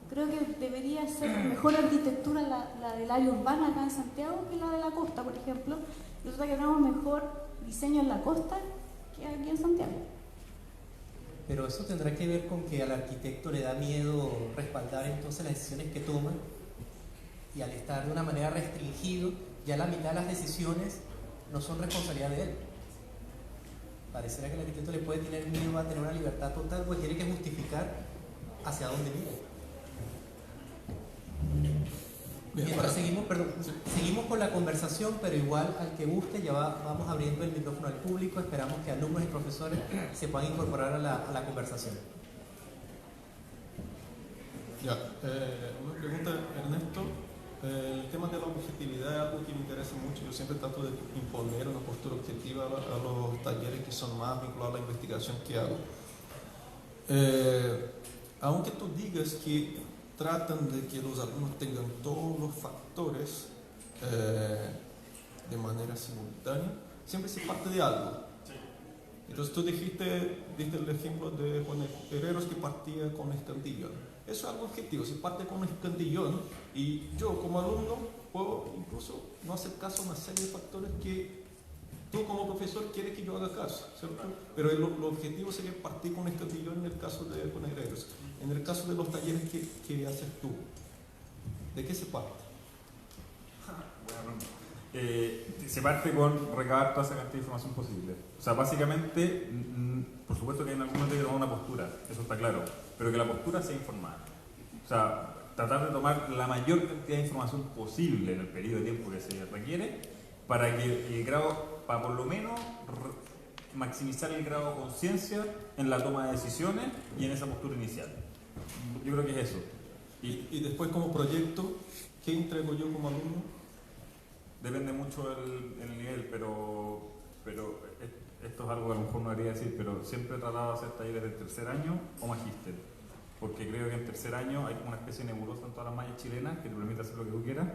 creo que debería ser mejor arquitectura la del área urbana acá en Santiago que la de la costa, por ejemplo. Resulta que tenemos mejor diseño en la costa que aquí en Santiago. Pero eso tendrá que ver con que al arquitecto le da miedo respaldar entonces las decisiones que toma, y al estar de una manera restringido, ya la mitad de las decisiones no son responsabilidad de él. Pareciera que el arquitecto le puede tener miedo a tener una libertad total, pues tiene que justificar hacia dónde mira. Mientras seguimos con la conversación, pero igual al que guste, ya vamos abriendo el micrófono al público. Esperamos que alumnos y profesores se puedan incorporar a la conversación. Ya, una pregunta, Ernesto. El tema de la objetividad es algo que me interesa mucho. Yo siempre trato de imponer una postura objetiva a los talleres que son más vinculados a la investigación que hago. Aunque tú digas que tratan de que los alumnos tengan todos los factores de manera simultánea, siempre se parte de algo. Entonces tú diste el ejemplo de Juan Herreros, que partía con Escandillón. Eso es algo objetivo, se parte con Escandillón y yo como alumno puedo incluso no hacer caso a una serie de factores que tú como profesor quieres que yo haga caso, ¿cierto? Pero el objetivo sería partir con Escandillón en el caso de Juan Herreros. En el caso de los talleres que haces tú, ¿de qué se parte? Se parte con recabar toda esa cantidad de información posible. O sea, básicamente, por supuesto que en algún momento hay que tomar una postura, eso está claro, pero que la postura sea informada. O sea, tratar de tomar la mayor cantidad de información posible en el periodo de tiempo que se requiere para que el grado, para por lo menos maximizar el grado de conciencia en la toma de decisiones y en esa postura inicial. Yo creo que es eso. Y después como proyecto, ¿qué entrego yo como alumno? Depende mucho el nivel, pero esto es algo que a lo mejor no debería decir, pero siempre he tratado de hacer talleres del tercer año o magíster, porque creo que en tercer año hay como una especie de nebulosa en todas las mallas chilenas que te permite hacer lo que tú quieras,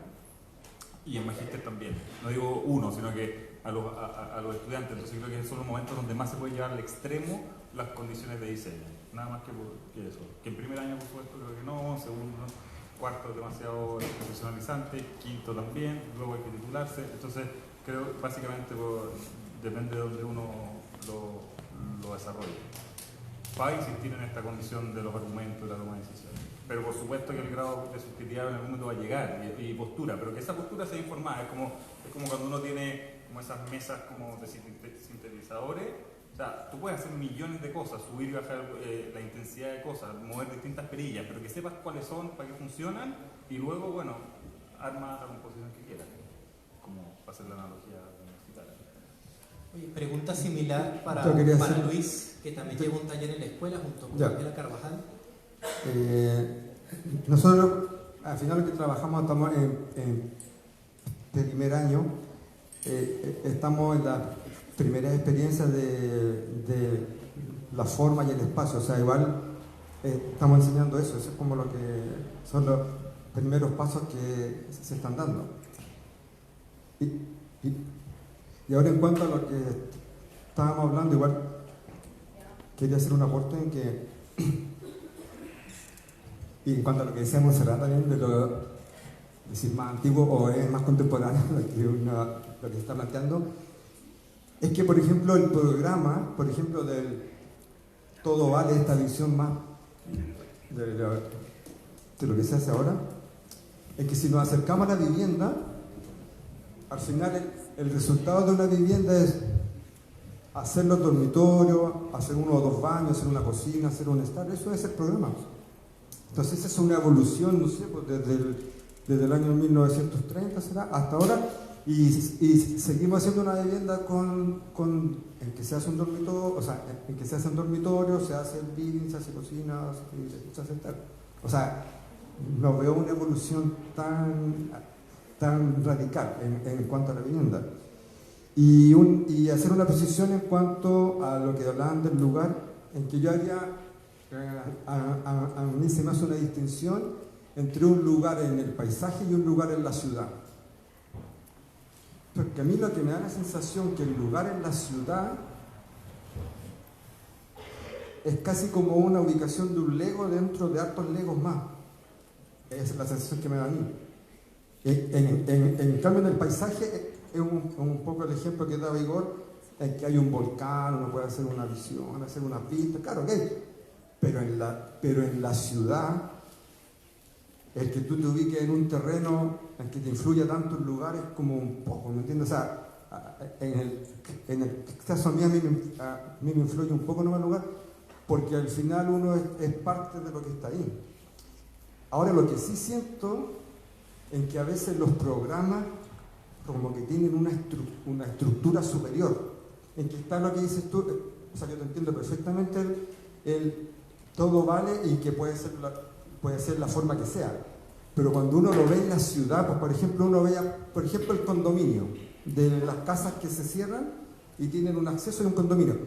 y en magíster también. No digo uno, sino que a los estudiantes. Entonces creo que son los momentos donde más se puede llevar al extremo las condiciones de diseño, nada más que eso. Que en primer año, por supuesto, creo que no, segundo no. Cuarto es demasiado profesionalizante, quinto también, luego hay que titularse. Entonces creo que básicamente depende de donde uno lo desarrolle. Para insistir en esta condición de los argumentos y la toma de decisiones. Pero por supuesto que el grado de subjetividad en algún momento va a llegar y postura, pero que esa postura sea informada. Es como cuando uno tiene como esas mesas como de sintetizadores. O sea, tú puedes hacer millones de cosas, subir y bajar la intensidad de cosas, mover distintas perillas, pero que sepas cuáles son, para qué funcionan, y luego, bueno, arma la composición que quieras, como para hacer la analogía universitaria. Oye, pregunta similar para Luis, que también lleva un taller en la escuela junto con Gabriela Carvajal. Nosotros, al final, lo que trabajamos, estamos en primer año, estamos en la primera experiencia de la forma y el espacio, o sea, igual estamos enseñando eso es como lo que son los primeros pasos que se están dando. Y ahora, en cuanto a lo que estábamos hablando, igual quería hacer un aporte en que, y en cuanto a lo que decía Monserrat también, de lo decir más antiguo o es más contemporáneo, lo que se está planteando, es que, por ejemplo, el programa, por ejemplo, del Todo Vale, esta visión más de lo que se hace ahora, es que si nos acercamos a la vivienda, al final el resultado de una vivienda es hacer los dormitorios, hacer 1 o 2 baños, hacer una cocina, hacer un estar, eso es el programa. Entonces esa es una evolución, no sé, pues desde el año 1930 será, hasta ahora. Y seguimos haciendo una vivienda en que se hace un dormitorio, o sea, en que se hace un dormitorio, se hace el living, se hace cocina, se hace tal. O sea, no veo una evolución tan radical en cuanto a la vivienda. Y hacer una precisión en cuanto a lo que hablaban del lugar, en que yo haría, a mí se me hace una distinción entre un lugar en el paisaje y un lugar en la ciudad. Porque a mí lo que me da la sensación que el lugar en la ciudad es casi como una ubicación de un Lego dentro de hartos Legos más. Esa es la sensación que me da a mí. En cambio, en el paisaje es un poco el ejemplo que da Igor, en que hay un volcán, uno puede hacer una visión, hacer una pista, claro, ok. Pero en la ciudad, el que tú te ubiques en un terreno en que te influya tanto el lugar es como un poco, ¿me entiendes? O sea, en el caso a mí me influye un poco en el lugar, porque al final uno es parte de lo que está ahí. Ahora, lo que sí siento en que a veces los programas como que tienen una estructura superior, en que está lo que dices tú, o sea, yo te entiendo perfectamente el todo vale y que puede ser la forma que sea, pero cuando uno lo ve en la ciudad, pues por ejemplo uno ve, por ejemplo, el condominio, de las casas que se cierran y tienen un acceso en un condominio.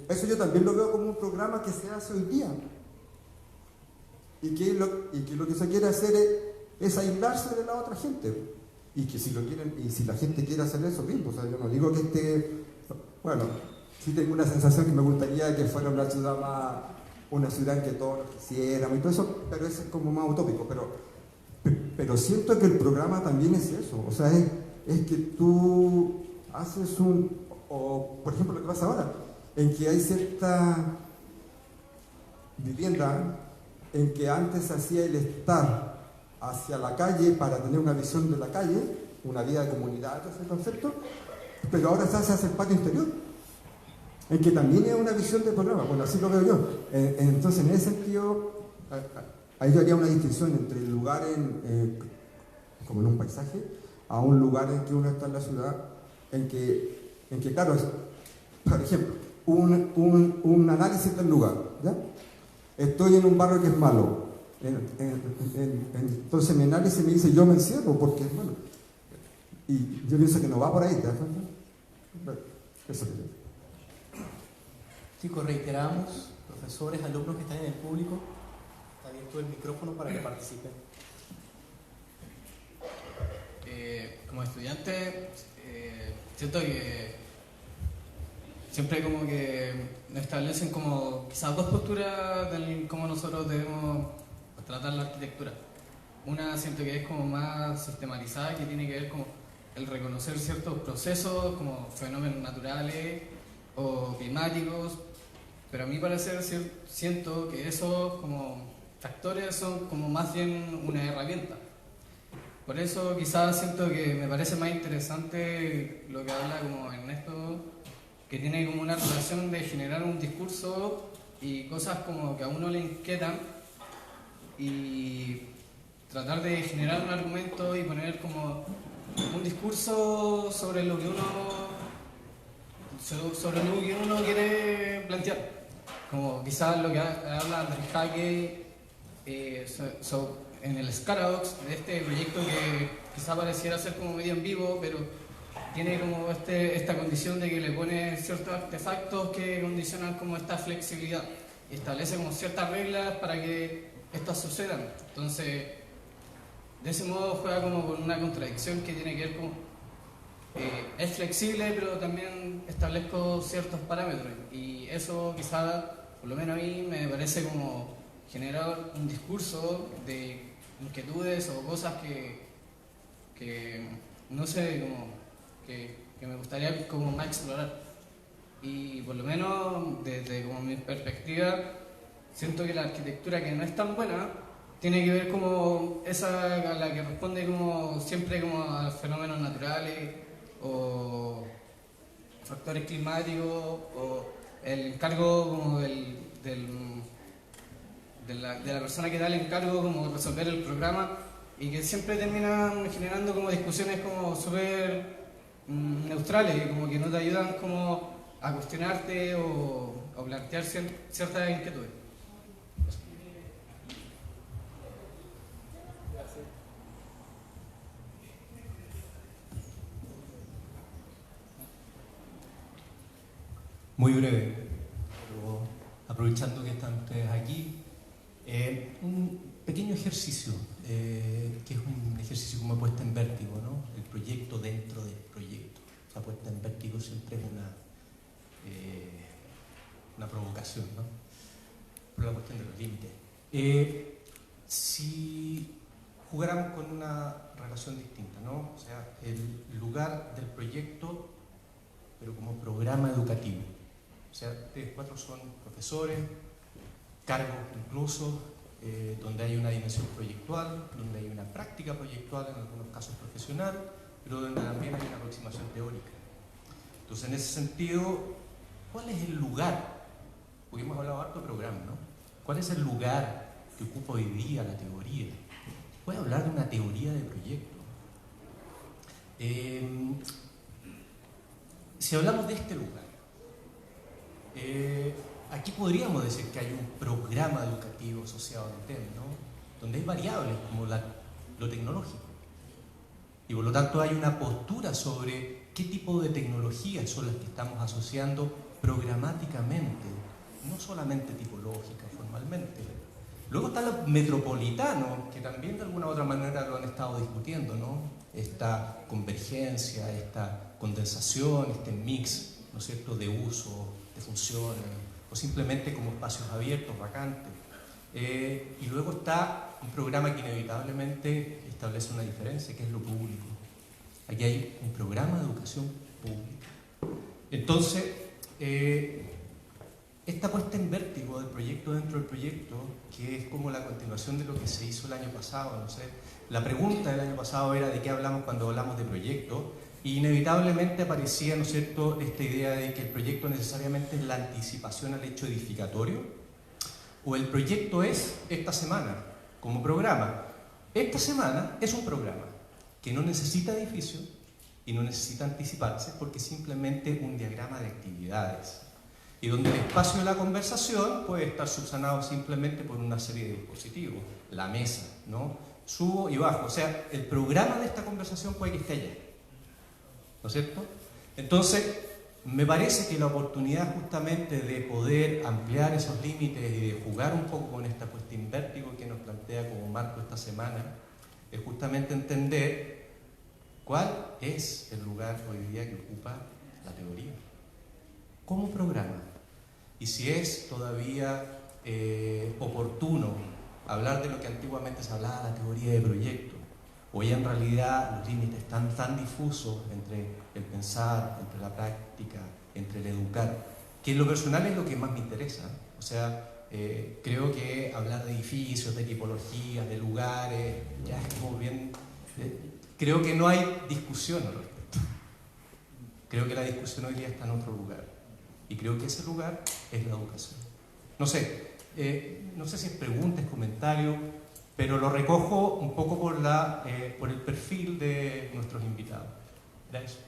Eso yo también lo veo como un programa que se hace hoy día. Y que lo que se quiere hacer es aislarse de la otra gente. Y que si lo quieren, y si la gente quiere hacer eso, bien, pues, o sea, yo no digo que esté, bueno, sí tengo una sensación que me gustaría que fuera una ciudad más, una ciudad en que todos lo quisiéramos y todo eso, pero eso es como más utópico, pero siento que el programa también es eso, o sea, es que tú haces o por ejemplo lo que pasa ahora, en que hay cierta vivienda en que antes se hacía el estar hacia la calle para tener una visión de la calle, una vida de comunidad, ese concepto, pero ahora se hace hacia el patio interior, en que también es una visión del programa, bueno, así lo veo yo. Entonces, en ese sentido, ahí yo haría una distinción entre el lugar como en un paisaje, a un lugar en que uno está en la ciudad, en que claro, por ejemplo, un análisis del lugar, ¿ya? Estoy en un barrio que es malo, entonces mi análisis me dice, yo me encierro porque es malo. Y yo pienso que no va por ahí, ¿te das cuenta? Eso que yo. Chicos, reiteramos, profesores, alumnos que están en el público, está abierto el micrófono para que participen. Como estudiante, siento que siempre como que nos establecen como quizás dos posturas de cómo nosotros debemos tratar la arquitectura. Una siento que es como más sistematizada, que tiene que ver con el reconocer ciertos procesos como fenómenos naturales o climáticos, pero a mi parecer siento que esos como factores son como más bien una herramienta. Por eso quizás siento que me parece más interesante lo que habla como Ernesto, que tiene como una relación de generar un discurso y cosas como que a uno le inquietan y tratar de generar un argumento y poner como un discurso sobre lo que uno quiere plantear. Como quizás lo que habla Andrés Jaque en el Scaradox, de este proyecto que quizá pareciera ser como medio en vivo, pero tiene como esta condición de que le pone ciertos artefactos que condicionan como esta flexibilidad y establece como ciertas reglas para que estas sucedan. Entonces, de ese modo juega como con una contradicción que tiene que ver con es flexible, pero también establezco ciertos parámetros y eso quizá, por lo menos a mí, me parece como generar un discurso de inquietudes o cosas que no sé, como que me gustaría como más explorar. Y por lo menos desde como mi perspectiva, siento que la arquitectura que no es tan buena tiene que ver como esa a la que responde como siempre como a fenómenos naturales o factores climáticos o el encargo como de la persona que da el encargo como resolver el programa y que siempre terminan generando como discusiones como súper neutrales y como que no te ayudan como a cuestionarte o plantear ciertas inquietudes. Muy breve, pero aprovechando que están ustedes aquí, un pequeño ejercicio, que es un ejercicio como puesta en vértigo, ¿no? El proyecto dentro del proyecto. La puesta en vértigo siempre es una provocación, ¿no? Por la cuestión de los límites. Si jugáramos con una relación distinta, ¿no? O sea, el lugar del proyecto, pero como programa educativo. O sea, ustedes cuatro son profesores, cargos incluso, donde hay una dimensión proyectual, donde hay una práctica proyectual, en algunos casos profesional, pero donde también hay una aproximación teórica. Entonces, en ese sentido, ¿cuál es el lugar? Porque hemos hablado harto de programa, ¿no? ¿Cuál es el lugar que ocupa hoy día la teoría? ¿Puede hablar de una teoría de proyecto? Si hablamos de este lugar, aquí podríamos decir que hay un programa educativo asociado al TEM, ¿no? donde hay variables como lo tecnológico. Y por lo tanto hay una postura sobre qué tipo de tecnologías son las que estamos asociando programáticamente, no solamente tipológicas, formalmente. Luego está lo metropolitano, que también de alguna u otra manera lo han estado discutiendo, ¿no? Esta convergencia, esta condensación, este mix, ¿no es cierto?, de uso, de funciones, o simplemente como espacios abiertos, vacantes. Y luego está un programa que inevitablemente establece una diferencia, que es lo público. Aquí hay un programa de educación pública. Entonces, esta puesta en vértigo del proyecto dentro del proyecto, que es como la continuación de lo que se hizo el año pasado, no sé. La pregunta del año pasado era de qué hablamos cuando hablamos de proyecto, y inevitablemente aparecía, ¿no es cierto?, esta idea de que el proyecto necesariamente es la anticipación al hecho edificatorio, o el proyecto es esta semana, como programa. Esta semana es un programa que no necesita edificio y no necesita anticiparse porque es simplemente un diagrama de actividades y donde el espacio de la conversación puede estar subsanado simplemente por una serie de dispositivos, la mesa, ¿no? Subo y bajo, o sea, el programa de esta conversación puede que esté allá, ¿no es cierto? Entonces, me parece que la oportunidad justamente de poder ampliar esos límites y de jugar un poco con esta puesta en vértigo que nos plantea como marco esta semana, es justamente entender cuál es el lugar hoy día que ocupa la teoría como programa. Y si es todavía oportuno hablar de lo que antiguamente se hablaba, la teoría de proyecto. Hoy en realidad los límites están tan difusos entre el pensar, entre la práctica, entre el educar, que en lo personal es lo que más me interesa. O sea, creo que hablar de edificios, de tipologías, de lugares, ya es como bien... creo que no hay discusión al respecto. Creo que la discusión hoy día está en otro lugar. Y creo que ese lugar es la educación. No sé si es preguntas, comentarios, pero lo recojo un poco por el perfil de nuestros invitados. Gracias.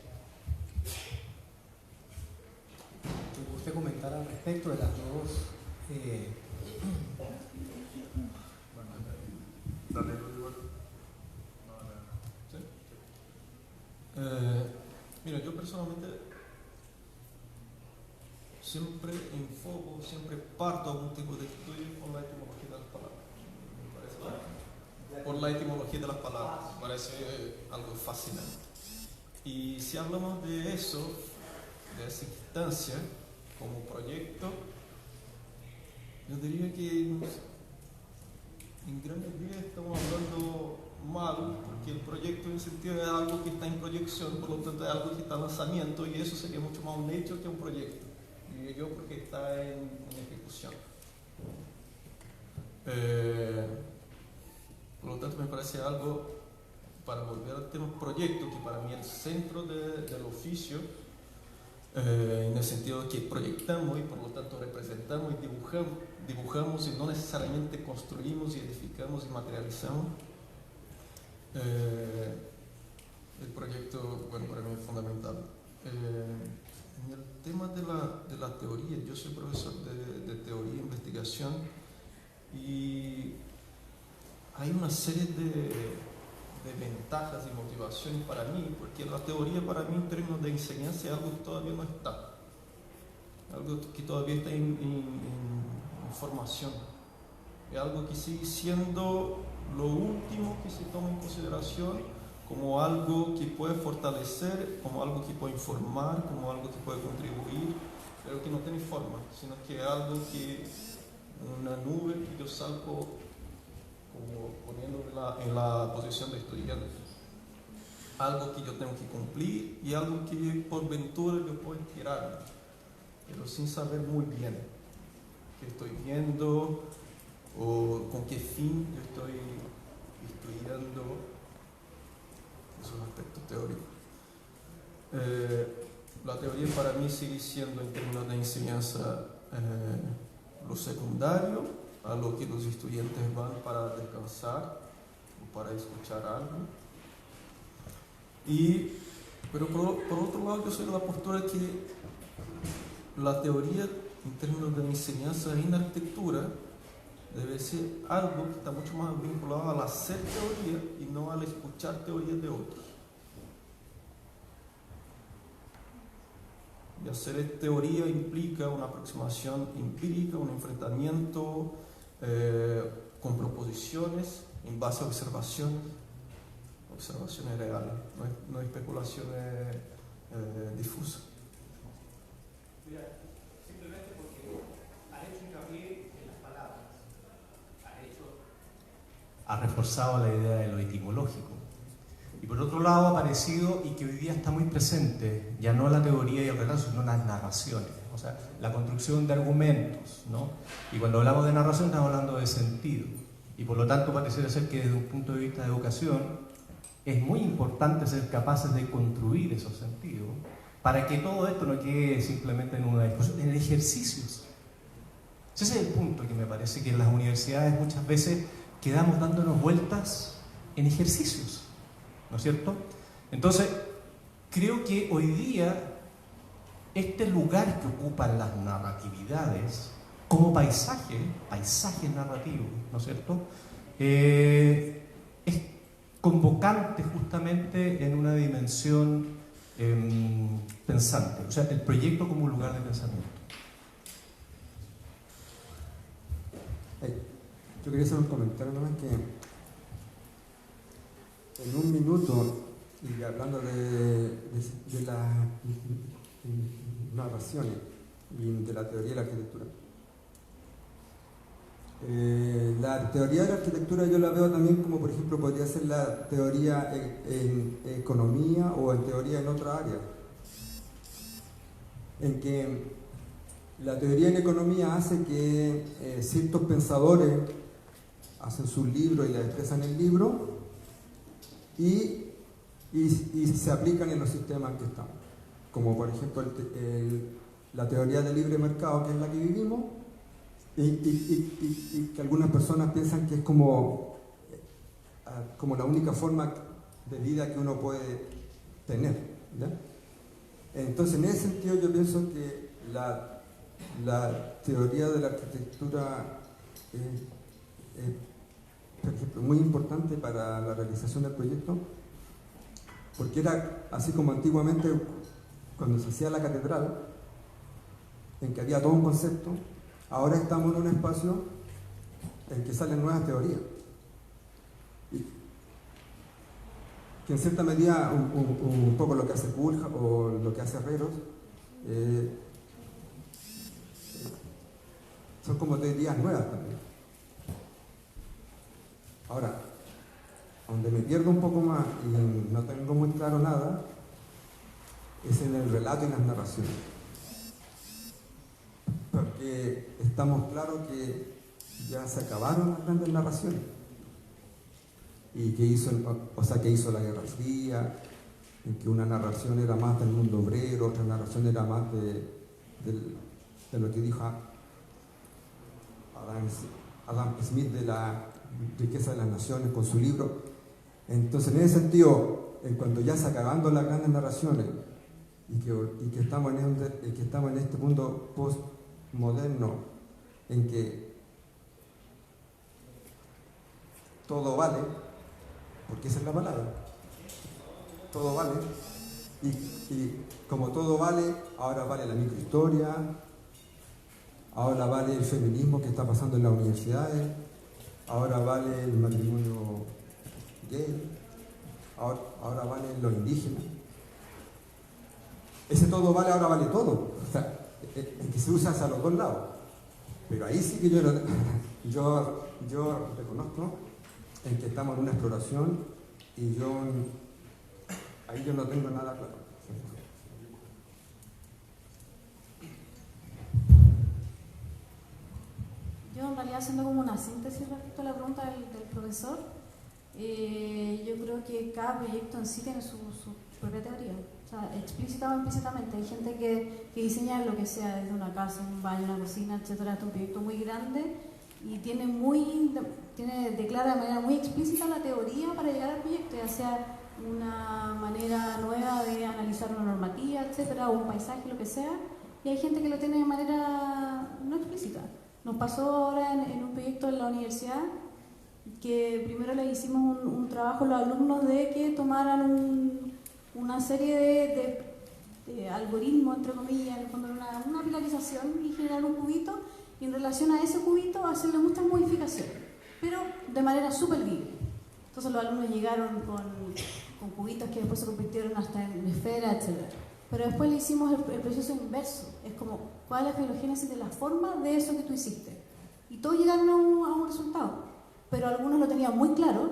¿Te gusta comentar al respecto de las dos? Mira, yo personalmente siempre enfoco, siempre parto algún tipo de estudio con la etimología de las palabras. Me parece, por la etimología de las palabras, me parece algo fascinante. Y si hablamos de eso, de esa instancia como proyecto, yo diría que en gran medida estamos hablando mal, porque el proyecto en sentido es algo que está en proyección, por lo tanto es algo que está en lanzamiento, y eso sería mucho más un hecho que un proyecto, diría yo, porque está en ejecución. Por lo tanto me parece algo, para volver al tema proyecto, que para mí es el centro del oficio, en el sentido de que proyectamos y por lo tanto representamos y dibujamos y no necesariamente construimos y edificamos y materializamos. El proyecto, bueno, para mí es fundamental. En el tema de la teoría, yo soy profesor de teoría e investigación y hay una serie de ventajas y motivaciones para mí, porque la teoría para mí en términos de enseñanza es algo que todavía no está, algo que todavía está en formación, es algo que sigue siendo lo último que se toma en consideración como algo que puede fortalecer, como algo que puede informar, como algo que puede contribuir, pero que no tiene forma, sino que es algo que una nube que yo salgo como poniéndome en la posición de estudiante, algo que yo tengo que cumplir y algo que por ventura yo puedo inspirarme, pero sin saber muy bien qué estoy viendo o con qué fin yo estoy estudiando esos aspectos teóricos. La teoría para mí sigue siendo, en términos de enseñanza, lo secundario, a lo que los estudiantes van para descansar o para escuchar algo. Pero por otro lado, yo soy de la postura que la teoría en términos de enseñanza en arquitectura debe ese algo que está mucho más vinculado al hacer teoría y no al escuchar teorías de otros. Y hacer teoría implica una aproximación empírica, un enfrentamiento con proposiciones en base a observaciones reales, no especulaciones difusas. Mira, simplemente porque ha hecho hincapié en las palabras, ha reforzado la idea de lo etimológico. Y por otro lado ha aparecido, y que hoy día está muy presente, ya no la teoría y el relato, sino las narraciones, o sea, la construcción de argumentos, ¿no? Y cuando hablamos de narración estamos hablando de sentido. Y por lo tanto pareciera ser que desde un punto de vista de educación es muy importante ser capaces de construir esos sentidos para que todo esto no quede simplemente en una discusión, en ejercicios. Ese es el punto que me parece que en las universidades muchas veces quedamos dándonos vueltas en ejercicios, ¿no es cierto? Entonces, creo que hoy día este lugar que ocupan las narratividades como paisajes narrativos, ¿no es cierto? Es convocante justamente en una dimensión pensante, o sea, el proyecto como un lugar de pensamiento. Yo quería hacer un comentario nomás que en un minuto, y hablando de las narraciones y de la teoría de la arquitectura, la teoría de la arquitectura yo la veo también como, por ejemplo, podría ser la teoría en economía o en teoría en otra área, en que la teoría en economía hace que ciertos pensadores hacen sus libros y la expresan en el libro y se aplican en los sistemas en que estamos, como por ejemplo la teoría del libre mercado, que es la que vivimos, y que algunas personas piensan que es como la única forma de vida que uno puede tener, ¿ya? Entonces, en ese sentido yo pienso que la teoría de la arquitectura es, por ejemplo, muy importante para la realización del proyecto, porque era así como antiguamente cuando se hacía la catedral, en que había todo un concepto. Ahora estamos en un espacio en que salen nuevas teorías, y que en cierta medida un poco lo que hace Kulja o lo que hace Herreros son como teorías nuevas también. Ahora, donde me pierdo un poco más y no tengo muy claro nada es en el relato y las narraciones, porque estamos claros que ya se acabaron las grandes narraciones y que hizo la Guerra Fría, en que una narración era más del mundo obrero, otra narración era más de lo que dijo Adam Smith de la riqueza de las naciones con su libro. Entonces, en ese sentido, cuando ya se acabando las grandes narraciones y que estamos en este mundo postmoderno en que todo vale, porque esa es la palabra, todo vale, y como todo vale, ahora vale la microhistoria, ahora vale el feminismo que está pasando en las universidades, ahora vale el matrimonio gay, ahora vale lo indígena. Ese todo vale, ahora vale todo. O sea, es que se usa hacia los dos lados. Pero ahí sí que yo reconozco en que estamos en una exploración y ahí yo no tengo nada claro. Yo en realidad, haciendo como una síntesis respecto a la pregunta del profesor, yo creo que cada proyecto en sí tiene su propia teoría, o sea, explícita o implícitamente. Hay gente que diseña lo que sea, desde una casa, un baño, una cocina, etcétera, hasta un proyecto muy grande, y declara de manera muy explícita la teoría para llegar al proyecto, ya sea una manera nueva de analizar una normativa, etcétera, o un paisaje, lo que sea, y hay gente que lo tiene de manera no explícita. Nos pasó ahora en un proyecto en la universidad, que primero le hicimos un trabajo a los alumnos de que tomaran una serie de algoritmos, entre comillas, en el fondo una pilarización y generar un cubito, y en relación a ese cubito hacerle muchas modificaciones, pero de manera súper libre. Entonces los alumnos llegaron con cubitos que después se convirtieron hasta en esferas, etc. Pero después le hicimos el proceso inverso, es como cuál es la filogénesis de la forma de eso que tú hiciste. Y todos llegaron a un resultado, pero algunos lo tenían muy claro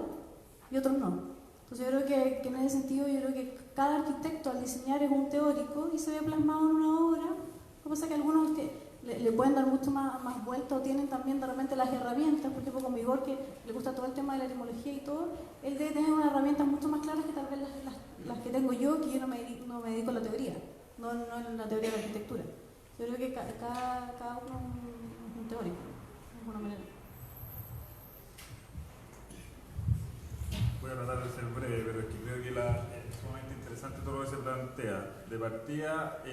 y otros no. Entonces yo creo que en ese sentido, yo creo que cada arquitecto al diseñar es un teórico y se ve plasmado en una obra. Lo que pasa es que algunos le pueden dar mucho más vuelta o tienen también de repente las herramientas, por ejemplo como Igor, que le gusta todo el tema de la etimología y todo, él debe tener unas herramientas mucho más claras que tal vez las que tengo yo, que yo no me dedico a la teoría, no en la teoría de la arquitectura. Yo creo que cada uno es un teórico, de alguna manera. Voy a tratar de ser breve, pero es que creo que es sumamente interesante todo lo que se plantea. De partida,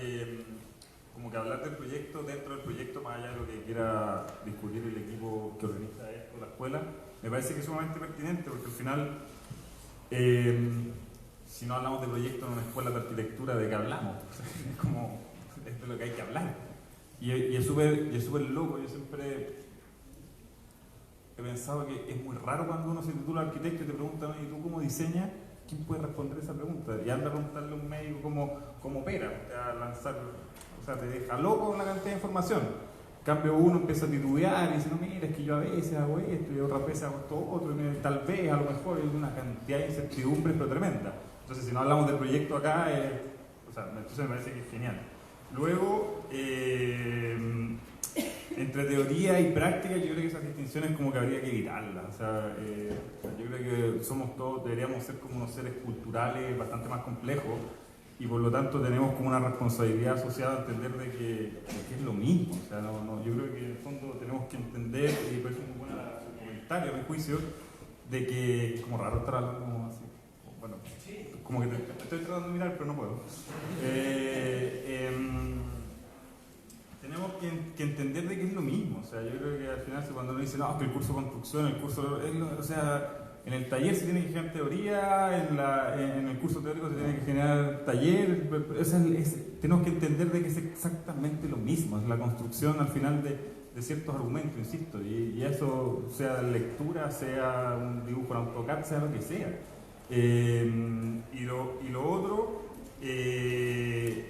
como que hablar del proyecto, dentro del proyecto, más allá de lo que quiera discutir el equipo que organiza esto, la escuela, me parece que es sumamente pertinente, porque al final, si no hablamos de proyecto en una escuela de arquitectura, ¿de qué hablamos? Es como, es de lo que hay que hablar. Y es súper loco. Yo siempre he pensado que es muy raro cuando uno se titula arquitecto y te preguntan, ¿y tú cómo diseñas? ¿Quién puede responder esa pregunta? Y anda a preguntarle a un médico como opera, a lanzar, o sea, te deja loco con la cantidad de información. En cambio, uno empieza a titubear y dice, no, mira, es que yo a veces hago esto y otras veces hago esto otro, y tal vez, a lo mejor, hay una cantidad de incertidumbres, pero tremenda. Entonces, si no hablamos del proyecto acá, entonces me parece que es genial. Luego, entre teoría y práctica, yo creo que esas distinciones como que habría que evitarlas. O sea, yo creo que somos todos, deberíamos ser como unos seres culturales bastante más complejos, y por lo tanto tenemos como una responsabilidad asociada a entender de que es lo mismo. O sea, yo creo que en el fondo tenemos que entender, y por eso es muy buena su comentario, a mi juicio, de que, como raro estar hablando como así, bueno, como que te estoy tratando de mirar pero no puedo. Tenemos que entender de que es lo mismo. O sea, yo creo que al final cuando uno dice, no, es que el curso de construcción, o sea, en el taller se tiene que generar teoría, en el curso teórico se tiene que generar taller, tenemos que entender de que es exactamente lo mismo, es la construcción al final de ciertos argumentos, insisto, y eso sea lectura, sea un dibujo en AutoCAD, sea lo que sea. Y lo otro, el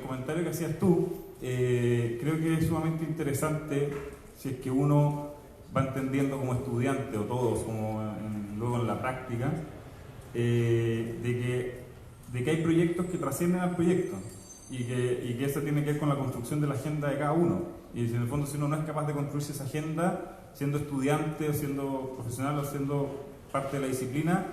comentario que hacías tú, creo que es sumamente interesante si es que uno va entendiendo como estudiante, o todos como luego en la práctica, de que hay proyectos que trascienden al proyecto y que eso tiene que ver con la construcción de la agenda de cada uno. Y si en el fondo, si uno no es capaz de construirse esa agenda siendo estudiante o siendo profesional o siendo parte de la disciplina,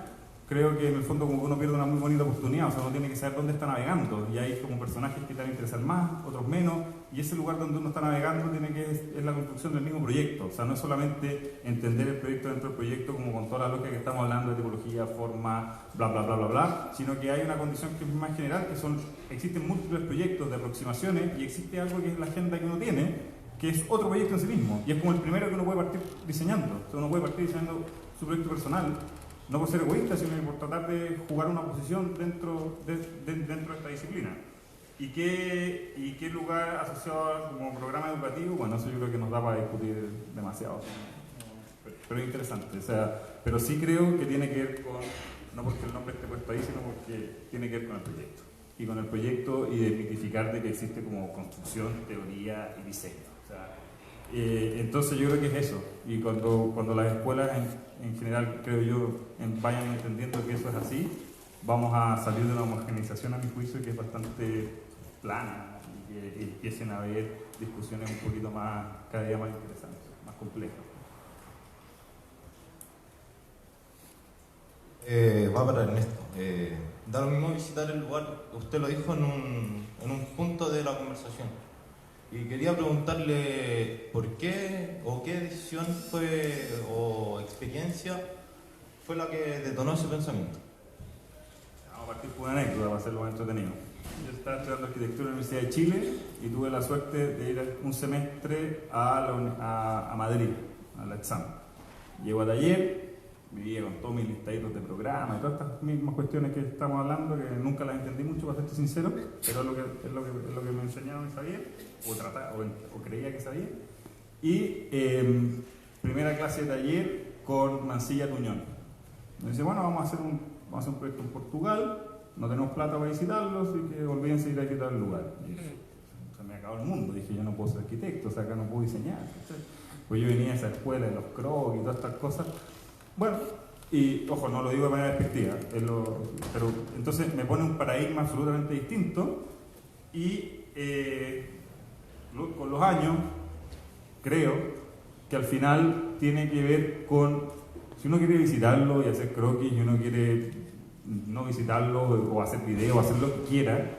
creo que en el fondo como que uno pierde una muy bonita oportunidad. O sea, uno tiene que saber dónde está navegando, y hay como personajes que te van a interesar más, otros menos, y ese lugar donde uno está navegando es la construcción del mismo proyecto. O sea, no es solamente entender el proyecto dentro del proyecto como con toda la lógica que estamos hablando de tipología, forma, bla bla bla bla bla, sino que hay una condición que es más general, que existen múltiples proyectos de aproximaciones, y existe algo que es la agenda que uno tiene, que es otro proyecto en sí mismo, y es como el primero que uno puede partir diseñando. O sea, uno puede partir diseñando su proyecto personal, no por ser egoísta, sino por tratar de jugar una posición dentro de esta disciplina. ¿Y qué lugar asociado como programa educativo? Bueno, eso yo creo que nos da para discutir demasiado. Pero es interesante. O sea, pero sí creo que tiene que ver con, no porque el nombre esté puesto ahí, sino porque tiene que ver con el proyecto. Y con el proyecto, y desmitificar de que existe como construcción, teoría y diseño. O sea, entonces yo creo que es eso. Y cuando las escuelas en general, creo yo, vayan entendiendo que eso es así, vamos a salir de una homogenización, a mi juicio, que es bastante plana, y que empiecen a haber discusiones un poquito más, cada día más interesantes, más complejas. Va para Ernesto. Da lo mismo visitar el lugar, usted lo dijo en un punto de la conversación. Y quería preguntarle por qué o qué decisión fue o experiencia fue la que detonó ese pensamiento. Vamos a partir con una anécdota para hacerlo más entretenido. Yo estaba estudiando arquitectura en la Universidad de Chile y tuve la suerte de ir un semestre a Madrid, a la examen. Llego a taller, vivía con todos mis listaditos de programa y todas estas mismas cuestiones que estamos hablando, que nunca las entendí mucho, para serte sincero, pero es lo que me enseñaron y sabía, o creía que sabía. Y primera clase de taller con Mansilla Tuñón. Me dice, bueno, vamos a hacer un proyecto en Portugal, no tenemos plata para visitarlo, así que olvídense ir a visitar el lugar. Y se me acabó el mundo, dije, yo no puedo ser arquitecto, o sea, acá no puedo diseñar. Pues yo venía a esa escuela de los croquis y todas estas cosas. Bueno, y ojo, no lo digo de manera despectiva, pero entonces me pone un paradigma absolutamente distinto y con los años creo que al final tiene que ver con, si uno quiere visitarlo y hacer croquis y uno quiere no visitarlo o hacer video o hacer lo que quiera,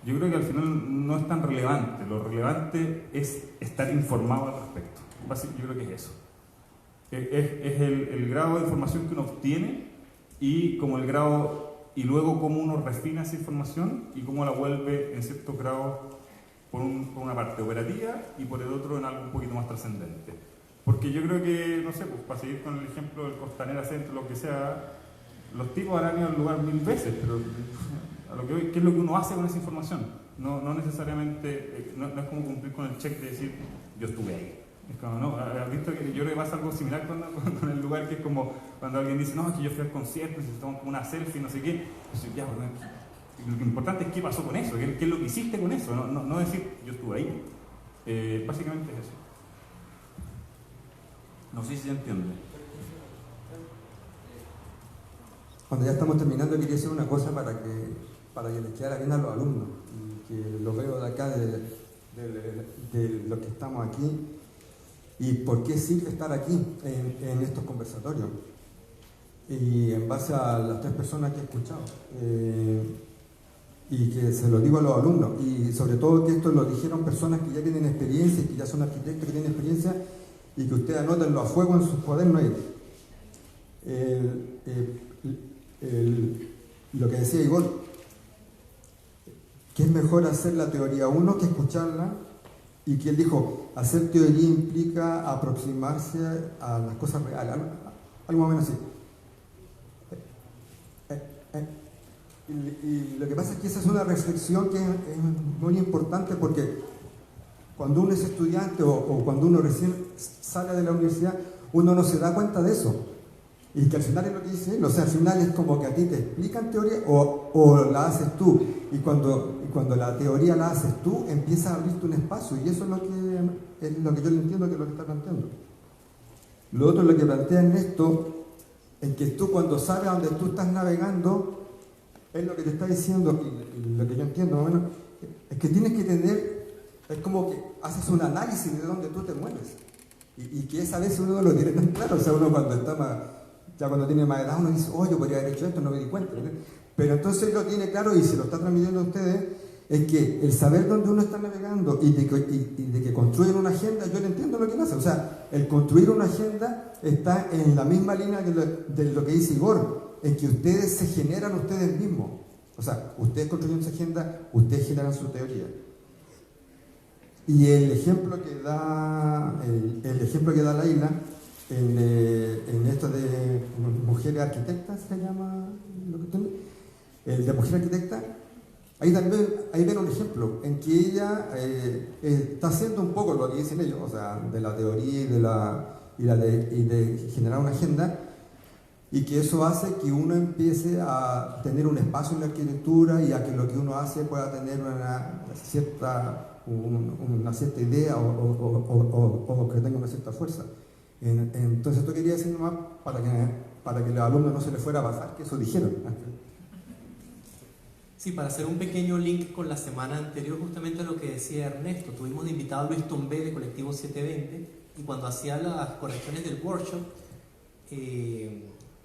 yo creo que al final no es tan relevante. Lo relevante es estar informado al respecto. Yo creo que es eso. Es el grado de información que uno obtiene y como el grado, y luego cómo uno refina esa información y cómo la vuelve en cierto grado por una parte operativa y por el otro en algo un poquito más trascendente. Porque yo creo que, no sé, pues para seguir con el ejemplo del Costanera Centro, lo que sea, los tipos habrán ido al lugar 1000 veces, pero a lo que voy, ¿qué es lo que uno hace con esa información? No necesariamente, no es como cumplir con el check de decir, yo estuve ahí. Es como, ¿no? ¿Has visto que yo creo que pasa algo similar con el lugar, que es como cuando alguien dice, no, es que yo fui al concierto y se toma como una selfie, no sé qué? Entonces, ya, bueno, lo importante es qué pasó con eso, qué es lo que hiciste con eso, no decir, yo estuve ahí. Básicamente es eso. No sé si se entiende. Cuando ya estamos terminando, quería decir una cosa para que les quedara bien a los alumnos, y que lo veo de acá, de los que estamos aquí, y por qué sirve estar aquí en estos conversatorios. Y en base a las 3 personas que he escuchado, y que se lo digo a los alumnos, y sobre todo que esto lo dijeron personas que ya tienen experiencia, que ya son arquitectos, que tienen experiencia, y que ustedes anótenlo a fuego en sus cuadernos. Lo que decía Igor, que es mejor hacer la teoría 1 que escucharla, y que él dijo, hacer teoría implica aproximarse a las cosas reales, algo más o menos así. Y lo que pasa es que esa es una reflexión que es muy importante, porque cuando uno es estudiante o cuando uno recién sale de la universidad, uno no se da cuenta de eso. Y que al final es lo que dice él, o sea, al final es como que a ti te explican teoría o la haces tú. Y cuando la teoría la haces tú, empieza a abrirte un espacio, y eso es lo que yo le entiendo que es lo que está planteando. Lo otro, lo que plantea Ernesto, es que tú cuando sabes a dónde tú estás navegando, es lo que te está diciendo, y lo que yo entiendo más o menos, es que tienes que tener, es como que haces un análisis de dónde tú te mueves, y que esa vez uno no lo tiene tan claro. O sea, uno cuando está más, ya cuando tiene más edad, uno dice, oh, yo podría haber hecho esto, no me di cuenta, ¿no? Pero entonces lo tiene claro y se lo está transmitiendo a ustedes, es que el saber dónde uno está navegando y de que construyen una agenda, yo le entiendo lo que hace. O sea, el construir una agenda está en la misma línea de lo que dice Igor, en que ustedes se generan ustedes mismos. O sea, ustedes construyen su agenda, ustedes generan su teoría. Y el ejemplo que da Laila en esto de mujeres arquitectas, se llama lo que tiene, el de mujer arquitecta, ahí ven un ejemplo en que ella está haciendo un poco lo que dicen ellos, o sea, de la teoría y de generar una agenda, y que eso hace que uno empiece a tener un espacio en la arquitectura y a que lo que uno hace pueda tener una cierta idea o que tenga una cierta fuerza. Entonces esto quería decir nomás para que los alumnos no se les fuera a pasar que eso dijeron. Sí, para hacer un pequeño link con la semana anterior, justamente lo que decía Ernesto, tuvimos de invitado a Luis Tombé de Colectivo 720, y cuando hacía las correcciones del workshop,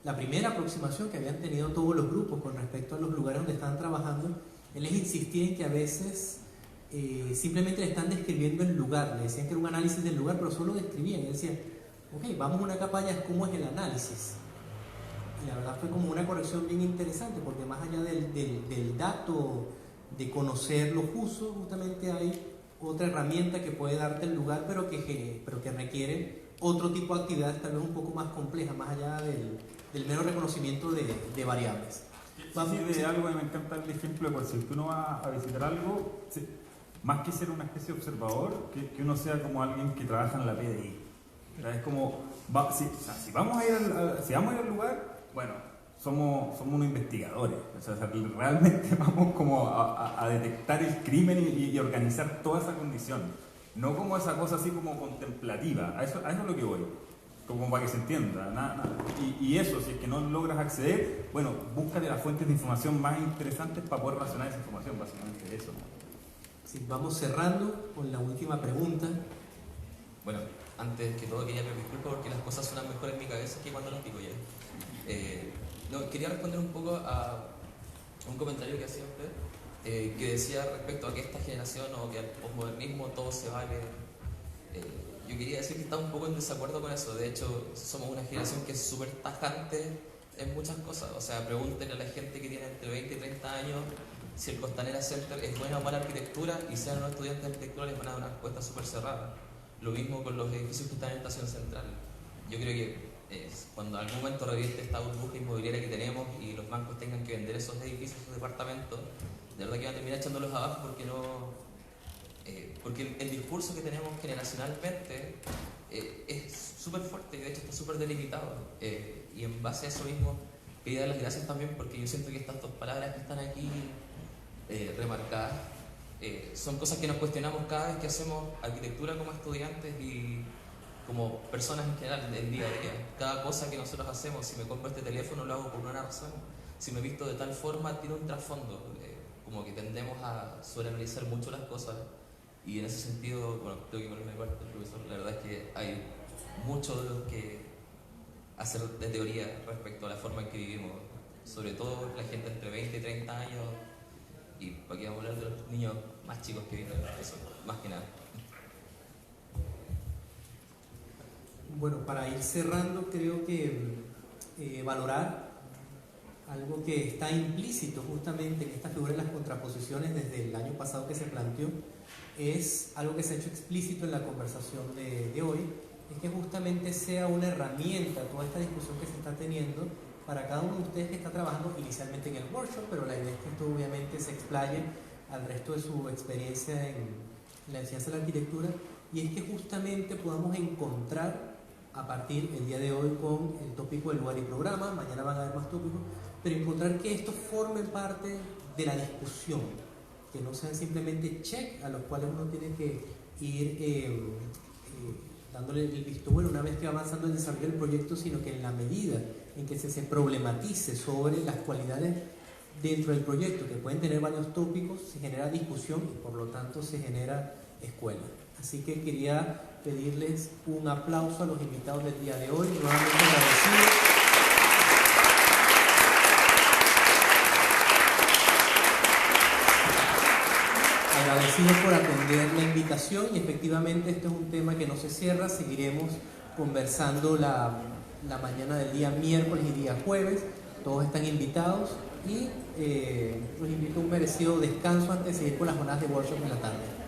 la primera aproximación que habían tenido todos los grupos con respecto a los lugares donde estaban trabajando, él les insistía en que a veces simplemente le están describiendo el lugar, le decían que era un análisis del lugar, pero solo describían, y él decía, ok, vamos a una capa ya, ¿cómo es el análisis? Y la verdad fue como una corrección bien interesante, porque más allá del dato de conocer los usos, justamente hay otra herramienta que puede darte el lugar, pero que requiere otro tipo de actividades tal vez un poco más complejas, más allá del mero reconocimiento de variables. Sí, de algo que me encanta el ejemplo de si uno va a visitar algo, más que ser una especie de observador, que uno sea como alguien que trabaja en la PDI. O sea, es como, si vamos a ir al lugar, bueno, somos unos investigadores. O sea, realmente vamos como a detectar el crimen y organizar toda esa condición. No como esa cosa así como contemplativa. A eso es lo que voy. Como para que se entienda. Y eso, si es que no logras acceder, bueno, búscate las fuentes de información más interesantes para poder razonar esa información, básicamente eso. Sí, vamos cerrando con la última pregunta. Bueno, antes que todo quería pedir disculpas porque las cosas suenan mejor en mi cabeza que cuando las digo ya. Quería responder un poco a un comentario que hacía usted, que decía respecto a que esta generación o que al posmodernismo todo se vale. Yo quería decir que está un poco en desacuerdo con eso. De hecho, somos una generación que es súper tajante en muchas cosas. O sea, pregúntenle a la gente que tiene entre 20 y 30 años si el Costanera Center es buena o mala arquitectura, y sean los estudiantes de arquitectura les van a dar una respuesta súper cerrada. Lo mismo con los edificios que están en Estación Central. Yo creo que cuando en algún momento reviente esta burbuja inmobiliaria que tenemos y los bancos tengan que vender esos edificios, esos departamentos, de verdad que van a terminar echándolos abajo porque el discurso que tenemos generacionalmente es súper fuerte y de hecho está súper delimitado. Y en base a eso mismo, quería dar las gracias también porque yo siento que estas dos palabras que están aquí remarcadas son cosas que nos cuestionamos cada vez que hacemos arquitectura como estudiantes y como personas en general del día a día. Cada cosa que nosotros hacemos, si me compro este teléfono lo hago por una razón, si me he visto de tal forma tiene un trasfondo. Como que tendemos a sobreanalizar mucho las cosas y en ese sentido, bueno, tengo que ponerme de parte, profesor, la verdad es que hay mucho de lo que hacer de teoría respecto a la forma en que vivimos, sobre todo la gente entre 20 y 30 años, y para qué vamos a hablar de los niños más chicos que viven, eso, más que nada. Bueno, para ir cerrando, creo que valorar algo que está implícito justamente en esta figura de las contraposiciones desde el año pasado que se planteó, es algo que se ha hecho explícito en la conversación de hoy, es que justamente sea una herramienta toda esta discusión que se está teniendo para cada uno de ustedes que está trabajando inicialmente en el workshop, pero la idea es que esto obviamente se explaye al resto de su experiencia en la enseñanza de la arquitectura, y es que justamente podamos encontrar a partir del día de hoy con el tópico del lugar y programa, mañana van a haber más tópicos, pero encontrar que esto forme parte de la discusión, que no sean simplemente check a los cuales uno tiene que ir dándole el visto bueno una vez que va avanzando el desarrollo del proyecto, sino que en la medida en que se problematice sobre las cualidades dentro del proyecto, que pueden tener varios tópicos, se genera discusión y por lo tanto se genera escuela. Así que quería pedirles un aplauso a los invitados del día de hoy, nuevamente agradecidos. Agradecidos por atender la invitación, y efectivamente este es un tema que no se cierra, seguiremos conversando la mañana del día miércoles y día jueves, todos están invitados y los invito a un merecido descanso antes de seguir con las jornadas de workshop en la tarde.